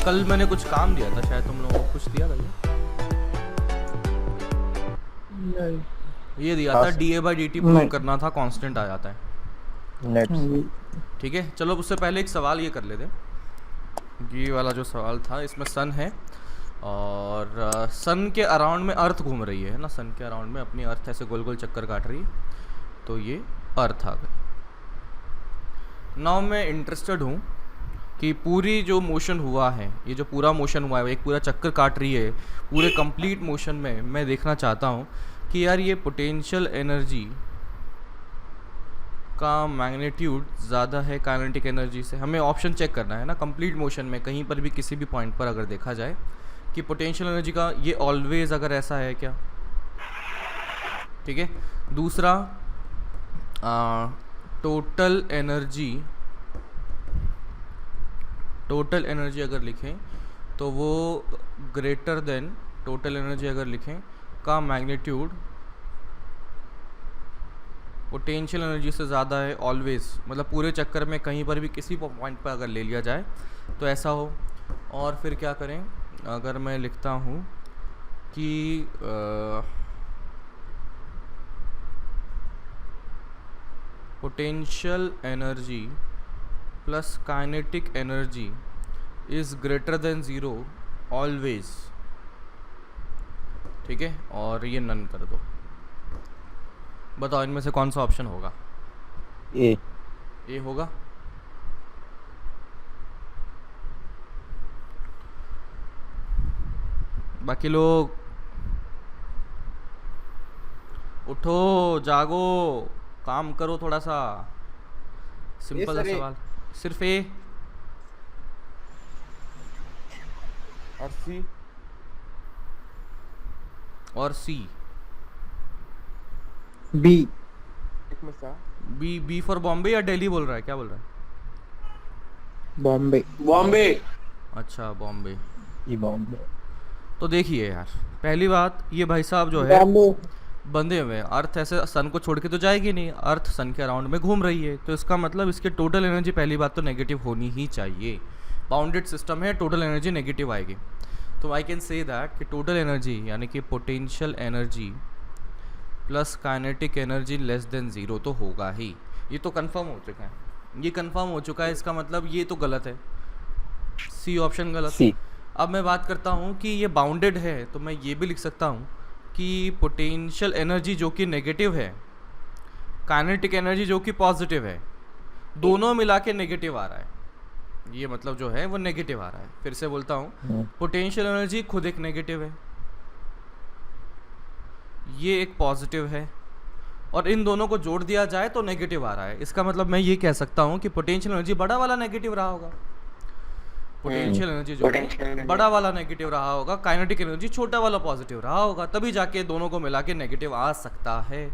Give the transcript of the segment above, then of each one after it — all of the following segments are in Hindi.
कल मैंने कुछ काम दिया था, शायद तुम लोगों को कुछ दिया था नहीं। ये दिया था dA/dt प्रूव नहीं। करना था, कांस्टेंट आ जाता है। नेट्स। ठीक है, चलो उससे पहले एक सवाल ये कर लेते हैं। ये वाला जो सवाल था, इसमें सन है और सन के अराउंड में अर्थ घूम रही है ना, सन के अराउंड में अपनी अर्थ ऐसे गोल गोल चक्कर काट रही है, तो ये अर्थ आ गई। नाउ मैं इंटरेस्टेड हूँ कि पूरी जो मोशन हुआ है, ये जो पूरा मोशन हुआ है, एक पूरा चक्कर काट रही है, पूरे कंप्लीट मोशन में मैं देखना चाहता हूँ कि यार ये पोटेंशियल एनर्जी का मैग्नीट्यूड ज़्यादा है काइनेटिक एनर्जी से। हमें ऑप्शन चेक करना है ना, कंप्लीट मोशन में कहीं पर भी किसी भी पॉइंट पर अगर देखा जाए कि पोटेंशियल एनर्जी का ये ऑलवेज अगर ऐसा है क्या। ठीक है, दूसरा टोटल एनर्जी अगर लिखें तो वो ग्रेटर देन, टोटल एनर्जी अगर लिखें का मैग्नीट्यूड पोटेंशियल एनर्जी से ज़्यादा है ऑलवेज, मतलब पूरे चक्कर में कहीं पर भी किसी पॉइंट पर अगर ले लिया जाए तो ऐसा हो। और फिर क्या करें, अगर मैं लिखता हूँ कि potential energy plus kinetic energy is greater than zero always. ठीक है, और ये नन कर दो। बताओ इनमें से कौन सा ऑप्शन होगा? ए होगा। बाकी लोग उठो, जागो, काम करो थोड़ा सा। सिंपल सा सवाल, सिर्फ ए और सी और सी। बी। एक में सा बी फॉर बॉम्बे या दिल्ली बोल रहा है, क्या बोल रहा है? बॉम्बे। बॉम्बे। अच्छा बॉम्बे। ई बॉम्बे। तो देखिए यार, पहली बात ये भाई साहब जो है बंधे हुए हैं, अर्थ ऐसे सन को छोड़ के तो जाएगी नहीं, अर्थ सन के अराउंड में घूम रही है, तो इसका मतलब इसके टोटल एनर्जी पहली बात तो नेगेटिव होनी ही चाहिए। बाउंडेड सिस्टम है, टोटल एनर्जी नेगेटिव आएगी। तो आई कैन से दैट कि टोटल एनर्जी यानी कि potential energy plus kinetic energy less than zero तो होगा ही। ये तो कंफर्म हो चुका है, ये कंफर्म हो चुका है। इसका मतलब ये तो गलत है, सी ऑप्शन गलत। सी। अब मैं बात करता हूँ कि ये बाउंडेड है, तो मैं ये भी लिख सकता हूँ कि पोटेंशियल एनर्जी जो कि नेगेटिव है, काइनेटिक एनर्जी जो कि पॉजिटिव है, दोनों मिला के नेगेटिव आ रहा है। ये मतलब जो है वो नेगेटिव आ रहा है। फिर से बोलता हूँ, पोटेंशियल एनर्जी खुद एक नेगेटिव है, ये एक पॉजिटिव है, और इन दोनों को जोड़ दिया जाए तो नेगेटिव आ रहा है। इसका मतलब मैं ये कह सकता हूँ कि पोटेंशियल एनर्जी बड़ा वाला नेगेटिव रहा होगा, पोटेंशियल एनर्जी जो बड़ा वाला नेगेटिव रहा होगा, काइनेटिक एनर्जी छोटा वाला पॉजिटिव रहा होगा, तभी जाके दोनों को मिला के नेगेटिव आ सकता है।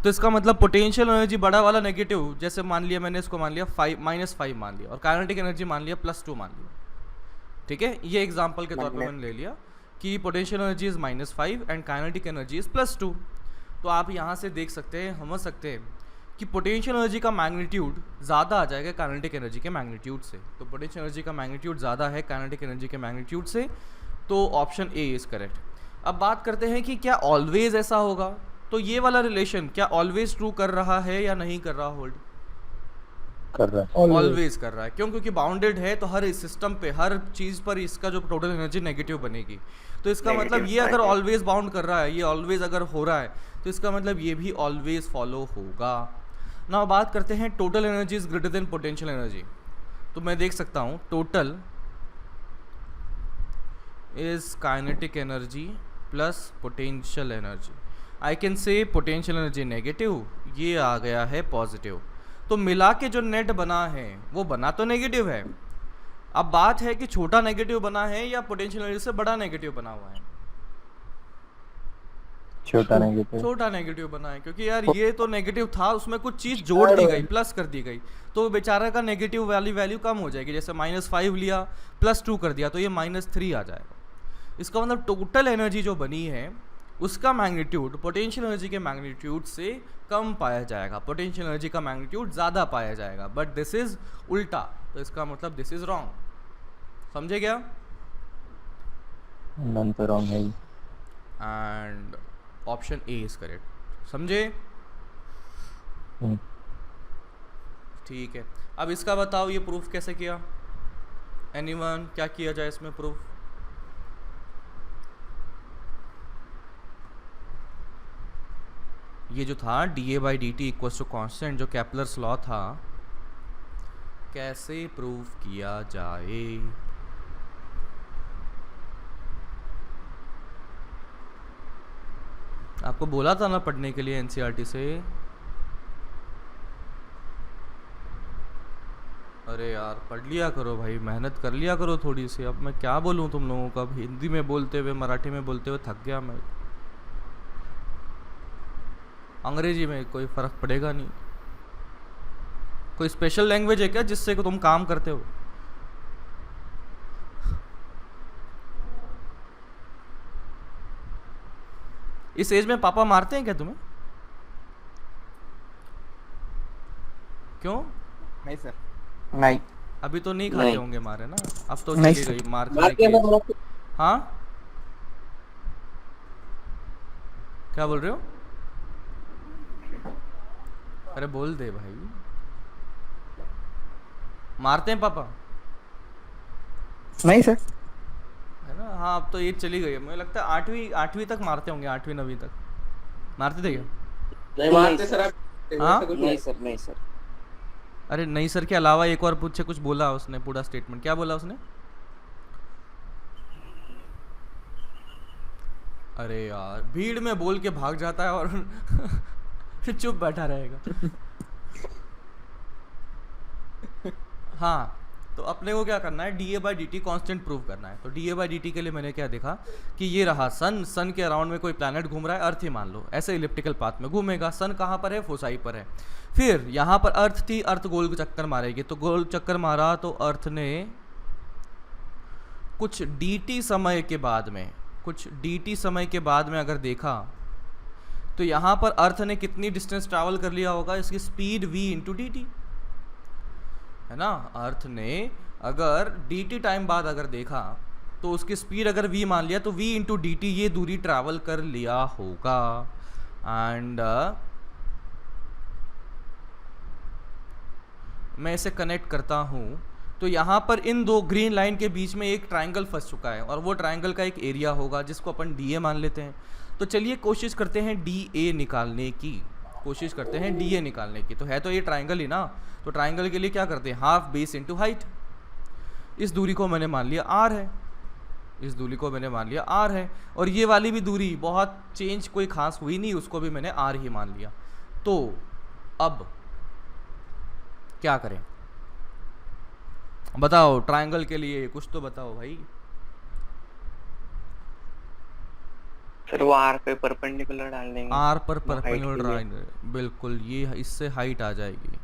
तो इसका मतलब पोटेंशियल एनर्जी बड़ा वाला नेगेटिव, जैसे मान लिया मैंने इसको मान लिया -5 मान लिया, और काइनेटिक एनर्जी मान लिया +2 मान लिया। ठीक है, ये एग्जाम्पल के तौर पर मैंने ले लिया कि potential energy is -5 and kinetic energy is +2। तो आप यहाँ से देख सकते हैं, समझ सकते हैं कि पोटेंशियल एनर्जी का मैग्नीट्यूड ज़्यादा आ जाएगा काइनेटिक एनर्जी के मैग्नीट्यूड से। तो पोटेंशियल एनर्जी का मैग्नीट्यूड ज़्यादा है काइनेटिक एनर्जी के मैग्नीट्यूड से, तो ऑप्शन ए इज़ करेक्ट। अब बात करते हैं कि क्या ऑलवेज ऐसा होगा, तो ये वाला रिलेशन क्या ऑलवेज ट्रू कर रहा है या नहीं कर रहा? होल्ड कर रहा है। ऑलवेज कर रहा है। क्यों? क्योंकि बाउंडेड है, तो हर सिस्टम पे, हर चीज़ पर इसका जो टोटल एनर्जी नेगेटिव बनेगी। तो इसका मतलब ये अगर ऑलवेज बाउंड कर रहा है, ये ऑलवेज अगर हो रहा है, तो इसका मतलब ये भी ऑलवेज फॉलो होगा ना। बात करते हैं total energy is greater than potential energy, तो मैं देख सकता हूँ total is kinetic energy plus potential energy. I can say potential energy negative, ये आ गया है पॉजिटिव, तो मिला के जो नेट बना है वो बना तो नेगेटिव है। अब बात है कि छोटा नेगेटिव बना है या पोटेंशियल एनर्जी से बड़ा नेगेटिव बना हुआ है? छोटा नेगेटिव। छोटा नेगेटिव बना है, क्योंकि यार ये तो नेगेटिव था, उसमें कुछ चीज़ जोड़ दी गई, प्लस कर दी गई, तो बेचारा का नेगेटिव वाली वैल्यू कम हो जाएगी। जैसे -5 लिया, +2 कर दिया, तो ये -3 आ जाएगा। इसका मतलब टोटल एनर्जी जो बनी है उसका मैग्नीट्यूड पोटेंशियल एनर्जी के मैग्नीट्यूड से कम पाया जाएगा, पोटेंशियल एनर्जी का मैग्नीट्यूड ज़्यादा पाया जाएगा, बट दिस इज़ उल्टा, तो इसका मतलब दिस इज़ रॉन्ग। समझे क्या? नन तो रॉन्ग है ही। And option A is correct, समझे? हम्म, ठीक है, अब इसका बताओ ये प्रूफ कैसे किया? एनीवन, क्या किया जाए इसमें प्रूफ? ये जो था da/dt इक्वल्स टू कॉन्स्टेंट, जो केपलर्स लॉ था, कैसे प्रूफ किया जाए? आपको बोला था ना पढ़ने के लिए एनसीईआरटी से। अरे यार पढ़ लिया करो भाई, मेहनत कर लिया करो थोड़ी सी। अब मैं क्या बोलूँ तुम लोगों को, अब हिंदी में बोलते हुए मराठी में बोलते हुए थक गया मैं। अंग्रेजी में कोई फ़र्क पड़ेगा नहीं। कोई स्पेशल लैंग्वेज है क्या जिससे तुम काम करते हो? इस एज में पापा मारते हैं क्या तुम्हें? क्यों? नहीं सर, नहीं। अभी तो नहीं खाते नहीं। होंगे मारे ना, अब तो नहीं चली सर। गई मार खाने की एज। हाँ, क्या बोल रहे हो? अरे बोल दे भाई, मारते हैं पापा? नहीं सर। है ना, हाँ अब तो एज चली गई है। मुझे लगता है आठवीं तक मारते होंगे, 8वीं 9वीं तक मारते थे क्या? नहीं मारते सर आप। हाँ? नहीं सर, नहीं सर। अरे नहीं सर के अलावा एक और पूछे, कुछ बोला उसने, पूरा स्टेटमेंट क्या बोला उसने? अरे यार भीड़ में बोल के भाग जाता है और चुप बैठा रहेगा। हाँ, तो अपने को क्या करना है, da/dt कांस्टेंट प्रूव करना है। तो da/dt के लिए मैंने क्या देखा कि ये रहा सन के अराउंड में कोई प्लैनेट घूम रहा है, अर्थ ही मान लो, ऐसे इलिप्टिकल पाथ में घूमेगा। सन कहाँ पर है? फोसाई पर है। फिर यहाँ पर अर्थ थी, अर्थ गोल चक्कर मारेगी, तो गोल चक्कर मारा तो अर्थ ने कुछ dt समय के बाद में अगर देखा तो यहाँ पर अर्थ ने कितनी डिस्टेंस ट्रैवल कर लिया होगा, इसकी speed v into D T है ना। अर्थ ने अगर dt टाइम बाद अगर देखा तो उसकी स्पीड अगर v मान लिया तो v इंटू डी टी ये दूरी ट्रैवल कर लिया होगा। एंड मैं इसे कनेक्ट करता हूँ तो यहाँ पर इन दो ग्रीन लाइन के बीच में एक ट्रायंगल फंस चुका है और वो ट्रायंगल का एक एरिया होगा जिसको अपन डी ए मान लेते हैं। तो चलिए कोशिश करते हैं डी ए निकालने की, तो है तो ये ट्रायंगल ही ना। तो ट्रायंगल के लिए क्या करते हैं, हाफ बेस इंटू हाइट। इस दूरी को मैंने मान लिया आर है, और ये वाली भी दूरी बहुत चेंज कोई खास हुई नहीं, उसको भी मैंने आर ही मान लिया। तो अब क्या करें बताओ, ट्रायंगल के लिए कुछ तो बताओ भाई। सर वो आर पे परपेंडिकुलर डाल देंगे। आर पर height परपेंडिकुलर के लिए। ट्रायंगल, बिल्कुल, ये इससे हाइट आ जाएगी।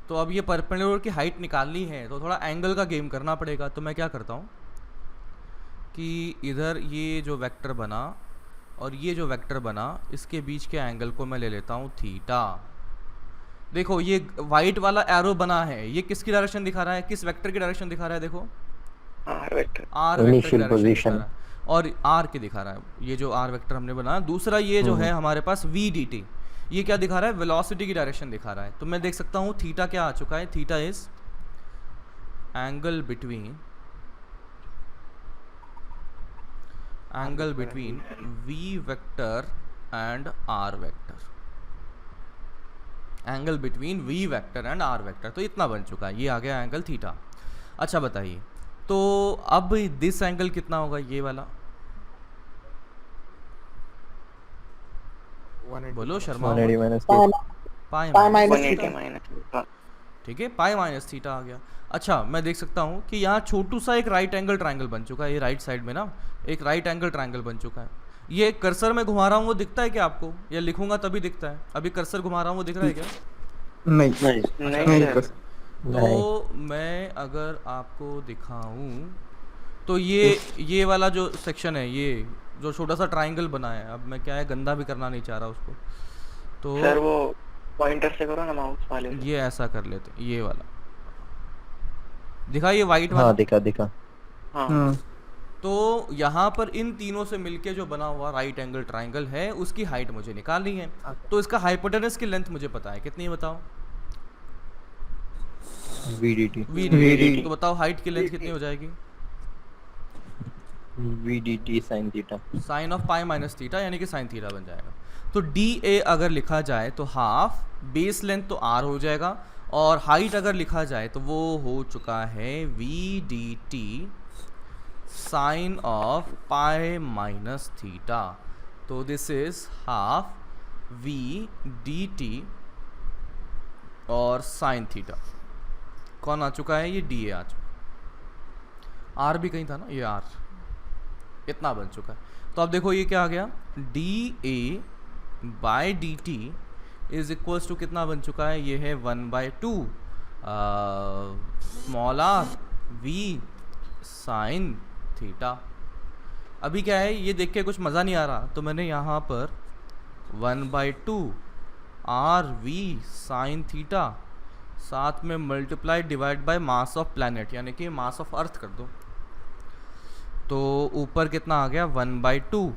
तो अब ये परपेंडिकुलर की हाइट निकालनी है तो थोड़ा एंगल का गेम करना पड़ेगा। तो मैं क्या करता हूँ कि इधर ये जो वेक्टर बना और ये जो वेक्टर बना, इसके बीच के एंगल को मैं ले लेता हूँ थीटा। देखो ये वाइट वाला एरो बना है, ये किसकी डायरेक्शन दिखा रहा है, किस वेक्टर की डायरेक्शन दिखा रहा है? देखो आर वेक्टर। आर वेक्टर की Initial डायरेक्शन दिखा position। रहा है और आर के दिखा रहा है, ये जो आर वेक्टर हमने बनाया। दूसरा ये जो है हमारे पास वी डी टी, ये क्या दिखा रहा है, वेलोसिटी की डायरेक्शन दिखा रहा है। तो मैं देख सकता हूँ थीटा क्या आ चुका है, theta is angle between V vector and R vector, angle between V vector and R vector. तो इतना बन चुका है, ये आ गया एंगल थीटा। अच्छा बताइए, तो अब दिस एंगल कितना होगा, ये वाला? बोलो शर्मा। 180 माइनस पाई माइनस ठीक है, पाई माइनस थीटा आ गया। अच्छा मैं देख सकता हूँ कि यहाँ छोटू सा एक राइट एंगल ट्रायंगल बन चुका है, ये राइट साइड में ना एक राइट एंगल ट्रायंगल बन चुका है। ये कर्सर में घुमा रहा हूँ, वो दिखता है क्या आपको, या लिखूंगा तभी दिखता है? अभी कर्सर घुमा रहा हूँ, वो दिख रहा है क्या? नहीं नहीं सर। तो मैं अगर आपको दिखाऊं तो ये वाला जो सेक्शन है, ये जो छोटा सा ट्रायंगल बना है, अब मैं क्या है गंदा भी करना नहीं चाह रहा उसको, तो सर वो पॉइंटर से करो ना, माउस वाले से। ये ऐसा कर लेते, ये वाला दिखा, ये वाइट वाला। हाँ दिखा। हाँ तो यहाँ पर इन तीनों से मिलके जो बना हुआ राइट एंगल ट्राइंगल है उसकी हाइट मुझे निकालनी है। तो इसका हाइपोटेनस की लेंथ मुझे पता है, कितनी बताओ? VDT VDT। तो बताओ हाइट की लेंथ कितनी हो जाएगी? VDT sin थीटा। Sine of pi minus theta, यानी कि साइन थीटा बन जाएगा। तो डी ए अगर लिखा जाए तो हाफ, बेस लेंथ तो आर हो जाएगा, और हाइट अगर लिखा जाए तो वो हो चुका है VDT sine of pi minus theta. तो दिस इज हाफ VDT और साइन थीटा। कौन आ चुका है? ये डी ए आ चुका। आर भी कहीं था ना, ये आर इतना बन चुका है। तो अब देखो ये क्या आ गया, D A by D T is equals to कितना बन चुका है? ये है 1/2 small R V sine theta. अभी क्या है, ये देख के कुछ मज़ा नहीं आ रहा, तो मैंने यहाँ पर 1/2 आर वी साइन थीटा साथ में multiply divide by mass of planet, यानी कि मास ऑफ अर्थ कर दो। तो ऊपर कितना आ गया? 1/2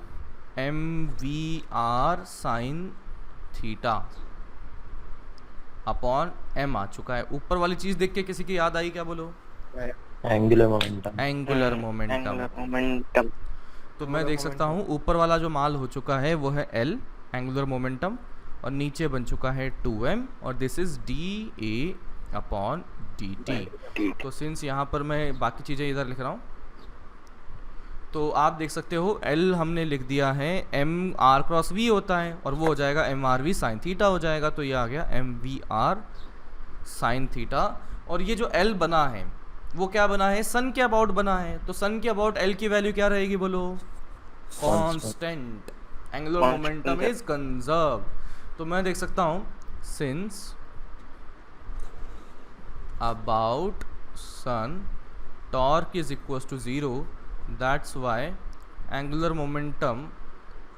MVR sine theta upon m आ चुका है। ऊपर वाली चीज देख के किसी की याद आई क्या? बोलो। Angular momentum. Angular momentum. Momentum. तो मैं देख सकता हूँ ऊपर वाला जो माल हो चुका है वो है L एंगुलर मोमेंटम, और नीचे बन चुका है 2m, और this is DA upon DT। तो सिंस यहाँ पर मैं बाकी चीज़ें इधर लिख रहा हूँ, तो आप देख सकते हो L हमने लिख दिया है MR क्रॉस V होता है, और वो हो जाएगा MRV साइन थीटा हो जाएगा। तो ये आ गया MVR साइन थीटा। और ये जो L बना है वो क्या बना है? सन के अबाउट बना है। तो सन के अबाउट L की वैल्यू क्या रहेगी? बोलो। Constant. Angular momentum is conserve. तो मैं देख सकता हूँ since about sun torque is equals to 0, that's why angular momentum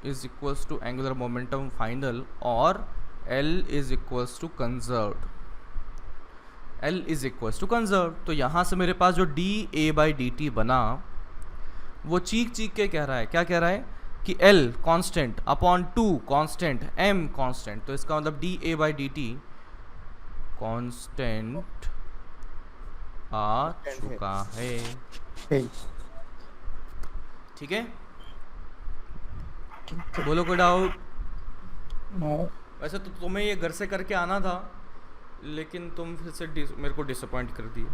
is equals to angular momentum final, or L is equals to conserved। L is equals to conserved। तो यहाँ से मेरे पास जो dA/dt बना वो चीख के कह रहा है, क्या कह रहा है कि L constant upon 2 constant M constant. तो इसका मतलब dA/dt कांस्टेंट आ चुका है। ठीक है, बोलो कोई डाउट? वैसे तो तुम्हें ये घर से करके आना था, लेकिन तुम फिर से मेरे को डिसअपॉइंट कर दिए।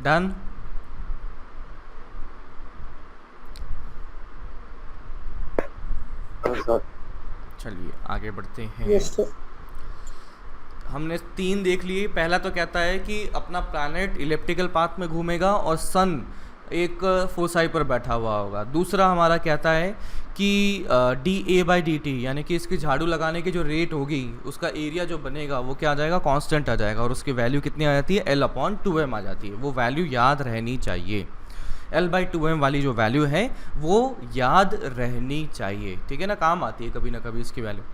डन। चलिए आगे बढ़ते हैं। Yes sir. हमने 3 देख लिए। पहला तो कहता है कि अपना प्लैनेट इलिप्टिकल पाथ में घूमेगा और सन एक फोसाई पर बैठा हुआ होगा। दूसरा हमारा कहता है कि dA/dt यानी कि इसकी झाड़ू लगाने की जो रेट होगी उसका एरिया जो बनेगा वो क्या आ जाएगा? कांस्टेंट आ जाएगा, और उसकी वैल्यू कितनी आ जाती है? L/2m आ जाती है। वो वैल्यू याद रहनी चाहिए। L/2m वाली जो वैल्यू है वो याद रहनी चाहिए, ठीक है ना? काम आती है कभी ना कभी इसकी वैल्यू।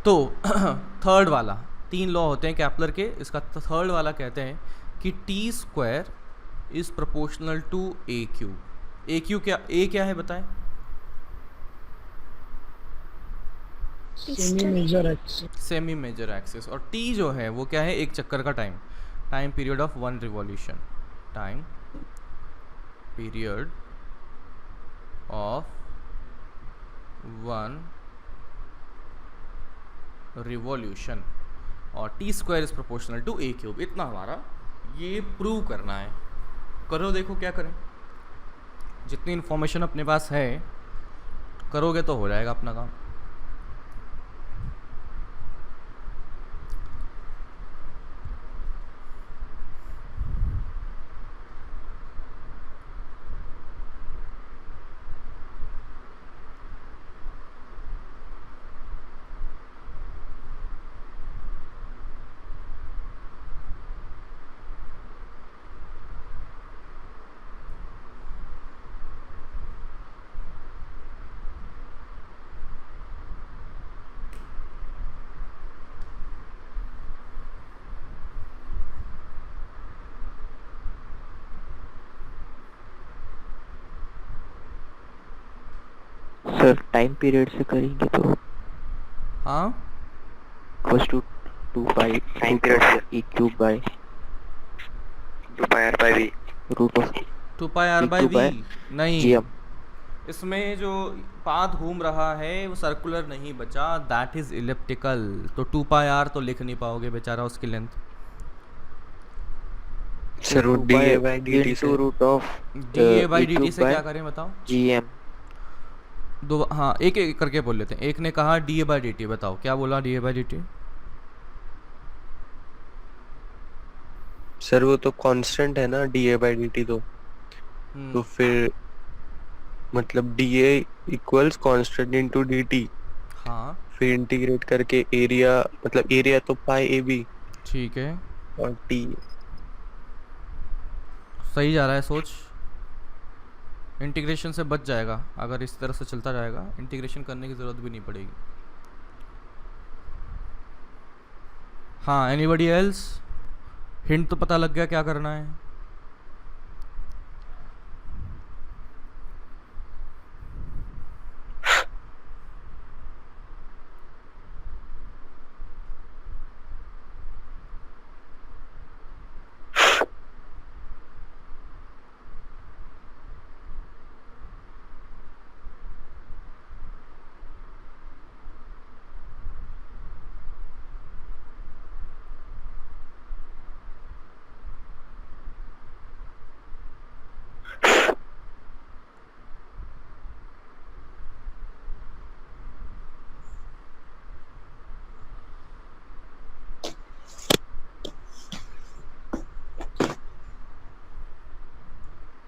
तो थर्ड वाला, 3 लॉ होते हैं कैपलर के। इसका थर्ड वाला कहते हैं कि t² is proportional to AQ। AQ क्या, A क्या है बताएं? Semi major axis. Semi major axis. और T जो है वो क्या है? एक चक्कर का time period of 1 revolution. Time period of 1 revolution. और t² is proportional to A³। इतना हमारा ये प्रूव करना है। करो, देखो क्या करें। जितनी इन्फॉर्मेशन अपने पास है करोगे तो हो जाएगा अपना काम। सर टाइम पीरियड से करेंगे तो हाँ, cos to 2 pi Time period से e cube by 2 pi r by v root of 2 pi R by Two by V नहीं, gm। इसमें जो पाथ घूम रहा है वो सर्कुलर नहीं बचा, दैट इज इलिप्टिकल। तो 2 पाई आर तो लिख नहीं पाओगे बेचारा, उसकी लेंथ। सर वो 2 d by a by dt into से root of D A by e D T cube से by क्या करें बताओ? gm। दो, हाँ एक एक करके बोल लेते हैं। एक ने कहा D A by D T, बताओ क्या बोला D A by D T? Sir वो तो कांस्टेंट है ना dA by dt, तो फिर मतलब dA equals constant into dt, हाँ फिर इंटीग्रेट करके एरिया, मतलब एरिया तो पाई ए बी ठीक है, और t। सही जा रहा है सोच। इंटीग्रेशन से बच जाएगा अगर इस तरह से चलता जाएगा, इंटीग्रेशन करने की ज़रूरत भी नहीं पड़ेगी। हाँ, एनीबडी एल्स? हिंट तो पता लग गया क्या करना है।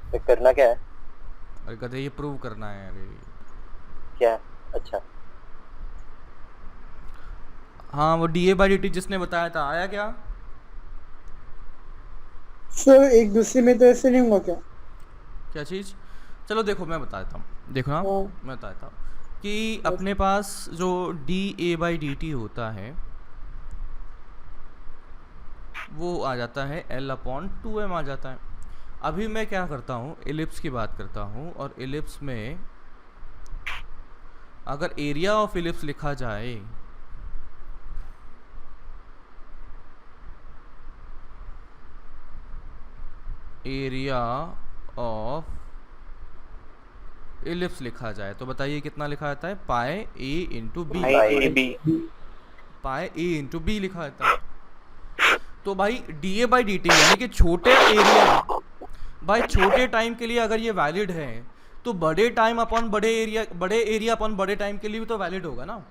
तो करना क्या है? अरे कहते ये प्रूव करना है। अरे क्या है? अच्छा, हाँ, वो D A by D T जिसने बताया था आया क्या? सर एक दूसरे में तो ऐसे नहीं होगा क्या? क्या चीज़? चलो देखो मैं बता देता हूँ, देखो ना हाँ। मैं बता देता हूँ कि अपने पास जो D A by D T होता है वो आ जाता है L अपॉन 2m आ जाता है। अभी मैं क्या करता हूँ, एलिप्स की बात करता हूँ, और एलिप्स में अगर एरिया ऑफ एलिप्स लिखा जाए एरिया ऑफ एलिप्स लिखा जाए तो बताइए कितना लिखा जाता है? Pi a into b, pi a b pi a into b लिखा जाता है। तो भाई d A by D t यानी कि छोटे एरिया, भाई छोटे टाइम के लिए अगर ये वैलिड है तो बड़े टाइम अपॉन बड़े एरिया अपॉन बड़े टाइम के लिए भी तो वैलिड होगा ना।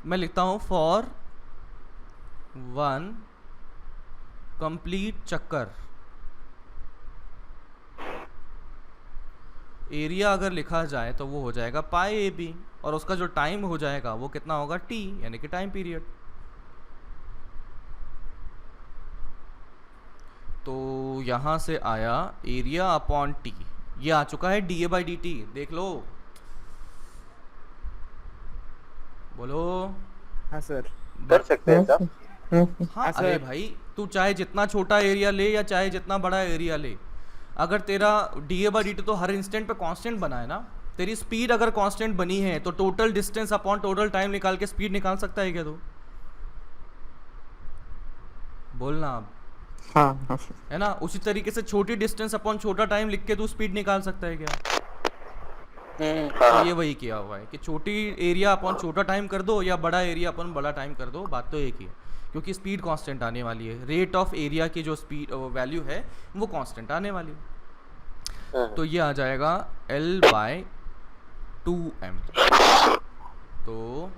मैं लिखता हूँ फॉर वन कंप्लीट चक्कर, एरिया अगर लिखा जाए तो वो हो जाएगा पाई ए बी, और उसका जो टाइम हो जाएगा वो कितना होगा? टी, यानी कि टाइम पीरियड। तो यहाँ से आया एरिया अपॉन टी, ये आ चुका है D A by D T. देख लो, बोलो। हाँ सर। कर सकते हैं साहब। हाँ अरे भाई, तू चाहे जितना छोटा एरिया ले या चाहे जितना बड़ा एरिया ले, अगर तेरा D A by D T तो हर इंस्टेंट पे कांस्टेंट बना है ना, तेरी स्पीड अगर कांस्टेंट बनी है तो total distance upon total time निकाल के स्पीड निकाल सकता है क्या तू? बोलना अब, हाँ है ना? उसी तरीके से छोटी डिस्टेंस अपॉन छोटा टाइम लिख के तू स्पीड निकाल सकता है क्या? तो ये वही किया हुआ है कि छोटी एरिया अपन छोटा टाइम कर दो या बड़ा एरिया अपन बड़ा टाइम कर दो, बात तो एक ही है, क्योंकि स्पीड कांस्टेंट आने वाली है, रेट ऑफ एरिया की जो स्पीड वैल्यू है वो कांस्टेंट आने वाली है। तो ये आ जाएगा L/2m। तो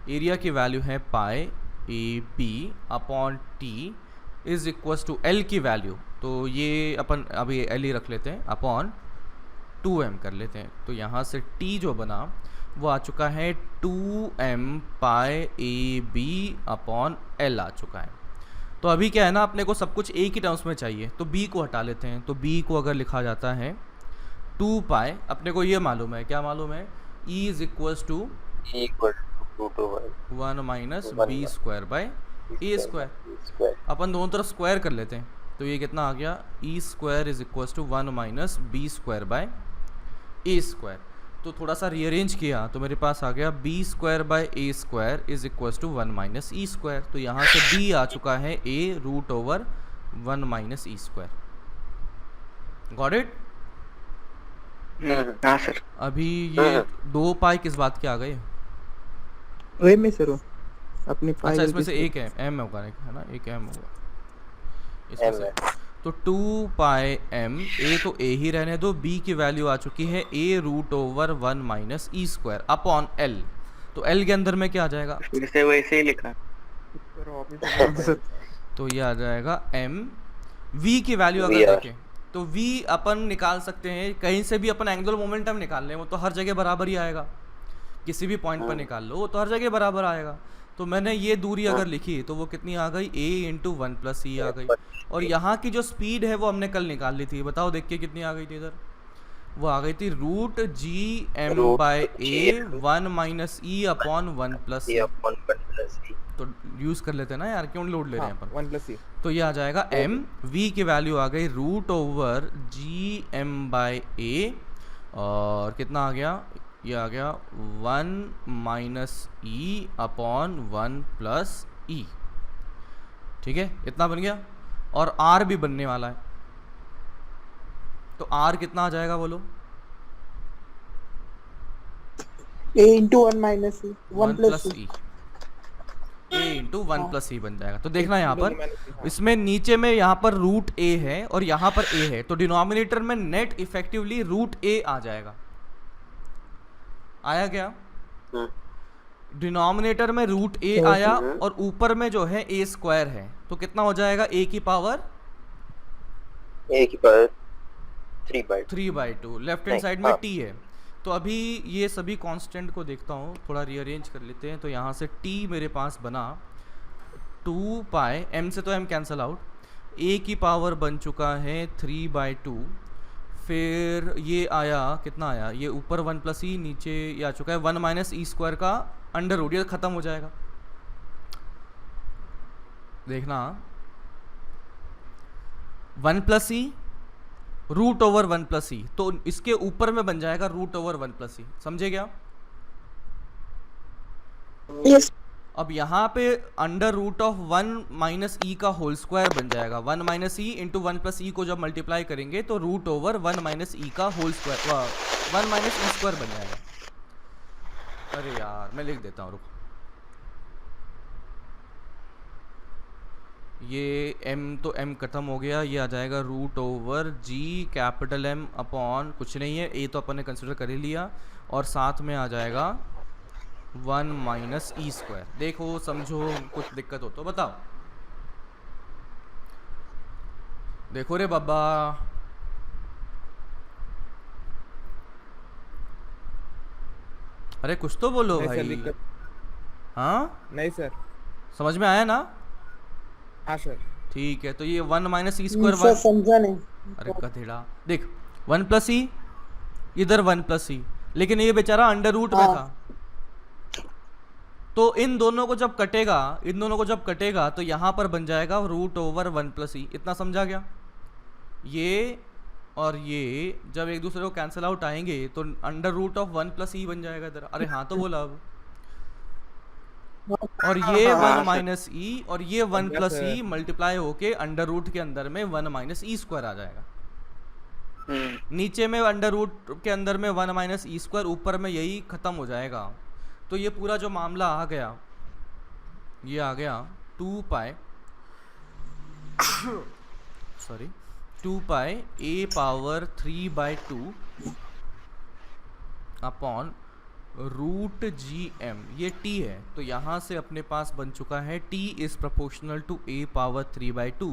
एरिया की वैल्यू है pi a b upon t is equals to l की वैल्यू, तो ये अपन अभी एल ही रख लेते हैं, अपॉन 2m कर लेते हैं। तो यहाँ से t जो बना वो आ चुका है 2m pi a b upon l आ चुका है। तो अभी क्या है ना, अपने को सब कुछ एक ही टर्म्स में चाहिए, तो b को हटा लेते हैं। तो b को अगर लिखा जाता है 2 पाई, अपने को ये मालूम है, क्या मालूम है, e is equals to one minus b square by a square. अपन दोनों तरफ स्क्वायर कर लेते हैं, तो ये कितना आ गया, e square is equals to 1 minus b square by A square. तो थोड़ा सा रीअरेंज किया तो मेरे पास आ गया B square by A square is equals to 1 minus E square. तो यहाँ से b आ चुका है a root over 1 minus E square. Got it? हाँ सर। अभी ये 2 पाई किस बात के आ गए? वही में सर अपनी अच्छा, इसमें से एक है m होगा, है ना, एक m होगा इसमें से। तो 2 पाई m, a तो a ही रहने दो, b की वैल्यू आ चुकी है a root over 1 minus E square upon l। तो l के अंदर में क्या आ जाएगा, फिर से वैसे ही लिखा। तो ये आ जाएगा m। v की वैल्यू अगर देखें तो v अपन निकाल सकते हैं, कहीं से भी अपन एंगुलर मोमेंटम निकाल लें वो तो हर जगह बराबर ही आएगा, किसी भी पॉइंट पर निकाल लो वो तो हर जगह बराबर आएगा। तो मैंने ये दूरी अगर लिखी तो वो कितनी आ गई, a इंटू 1 प्लस ई आ गई। और यहाँ की जो स्पीड है वो हमने कल निकाल ली थी, बताओ देख के कितनी आ गई थी इधर, वो आ गई थी root g m by a 1 minus e upon 1 plus e. तो यूज कर लेते हैं ना यार, क्यों लोड ले रहे हैं अपन, 1 प्लस ई। तो ये आ जाएगा m, v की वैल्यू आ गई root over g m by a, और कितना आ गया, ये आ गया 1 minus e upon 1 plus e. ठीक है, इतना बन गया, और r भी बनने वाला है। तो r कितना आ जाएगा बोलो, a into 1 minus e 1 plus e, a into 1 plus e बन जाएगा। तो देखना यहाँ पर इसमें नीचे में यहाँ पर रूट a है और यहाँ पर a है, तो डिनोमिनेटर में नेट इफेक्टिवली रूट a आ जाएगा। आया क्या, डिनोमिनेटर में रूट a आया और ऊपर में जो है a स्क्वायर है, तो कितना हो जाएगा, a की पावर 3/2, लेफ्ट हैंड साइड में t है। तो अभी ये सभी कांस्टेंट को देखता हूँ, थोड़ा रीअरेंज कर लेते हैं। तो यहाँ से t मेरे पास बना 2 पाई, m से तो m कैंसिल आउट, a की पावर बन चुका है 3/2, फिर ये आया कितना आया, ये ऊपर 1 प्लस ई, नीचे ये आ चुका है 1 माइनस ई स्क्वायर का अंडर रूट, ये खत्म हो जाएगा। देखना 1 प्लस ई रूट ओवर 1 प्लस ई, तो इसके ऊपर में बन जाएगा रूट ओवर 1 प्लस ई, समझे क्या? यस। अब यहाँ पे अंडर रूट ऑफ 1 माइनस ई का होल स्क्वायर बन जाएगा। 1 माइनस ई इंटू 1 प्लस ई को जब मल्टीप्लाई करेंगे तो रूट ओवर 1 माइनस ई का whole square, 1 minus E square बन जाएगा। अरे यार मैं लिख देता हूँ, रुको, ये m तो m खत्म हो गया, ये आ जाएगा root over G capital M upon कुछ नहीं है, a तो अपन ने कंसिडर कर ही लिया, और साथ में आ जाएगा 1 माइनस ई स्क्वायर। देखो समझो कुछ दिक्कत हो तो बताओ, देखो रे बाबा, अरे कुछ तो बोलो भाई। हाँ नहीं सर। समझ में आया ना? हाँ सर। ठीक है, तो ये 1 माइनस ई स्क्वायर, सर समझा नहीं। अरे गधेड़ा, देख 1 प्लस ई, इधर 1 प्लस ई, लेकिन ये बेचारा अंडर रूट में था। तो इन दोनों को जब कटेगा, तो यहाँ पर बन जाएगा रूट ओवर 1 प्लस ई। इतना समझा गया? ये और ये जब एक दूसरे को कैंसिल आउट आएंगे तो under root of 1 plus e बन जाएगा इधर। अरे हाँ तो बोला अब, और ये 1 माइनस ई और ये 1 प्लस ई मल्टीप्लाई होके अंडर रूट के अंदर में 1 माइनस ई स्क्वायर आ जाएगा। नीचे में अंडर रूट के अंदर में 1 माइनस ई स्क्वायर, ऊपर में यही ख़त्म हो जाएगा। तो ये पूरा जो मामला आ गया, ये आ गया 2 pi sorry 2 pi a power 3/2 upon root GM, ये t है। तो यहाँ से अपने पास बन चुका है t is proportional to a power 3/2,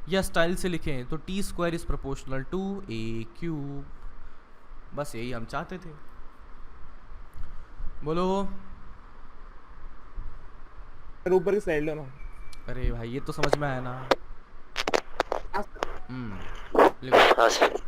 या स्टाइल से लिखें तो t square is proportional to a cube. बस यही हम चाहते थे। बोलो। ऊपर की साइड लेना। अरे भाई ये तो समझ में आया ना। लिखो। हाँ सर।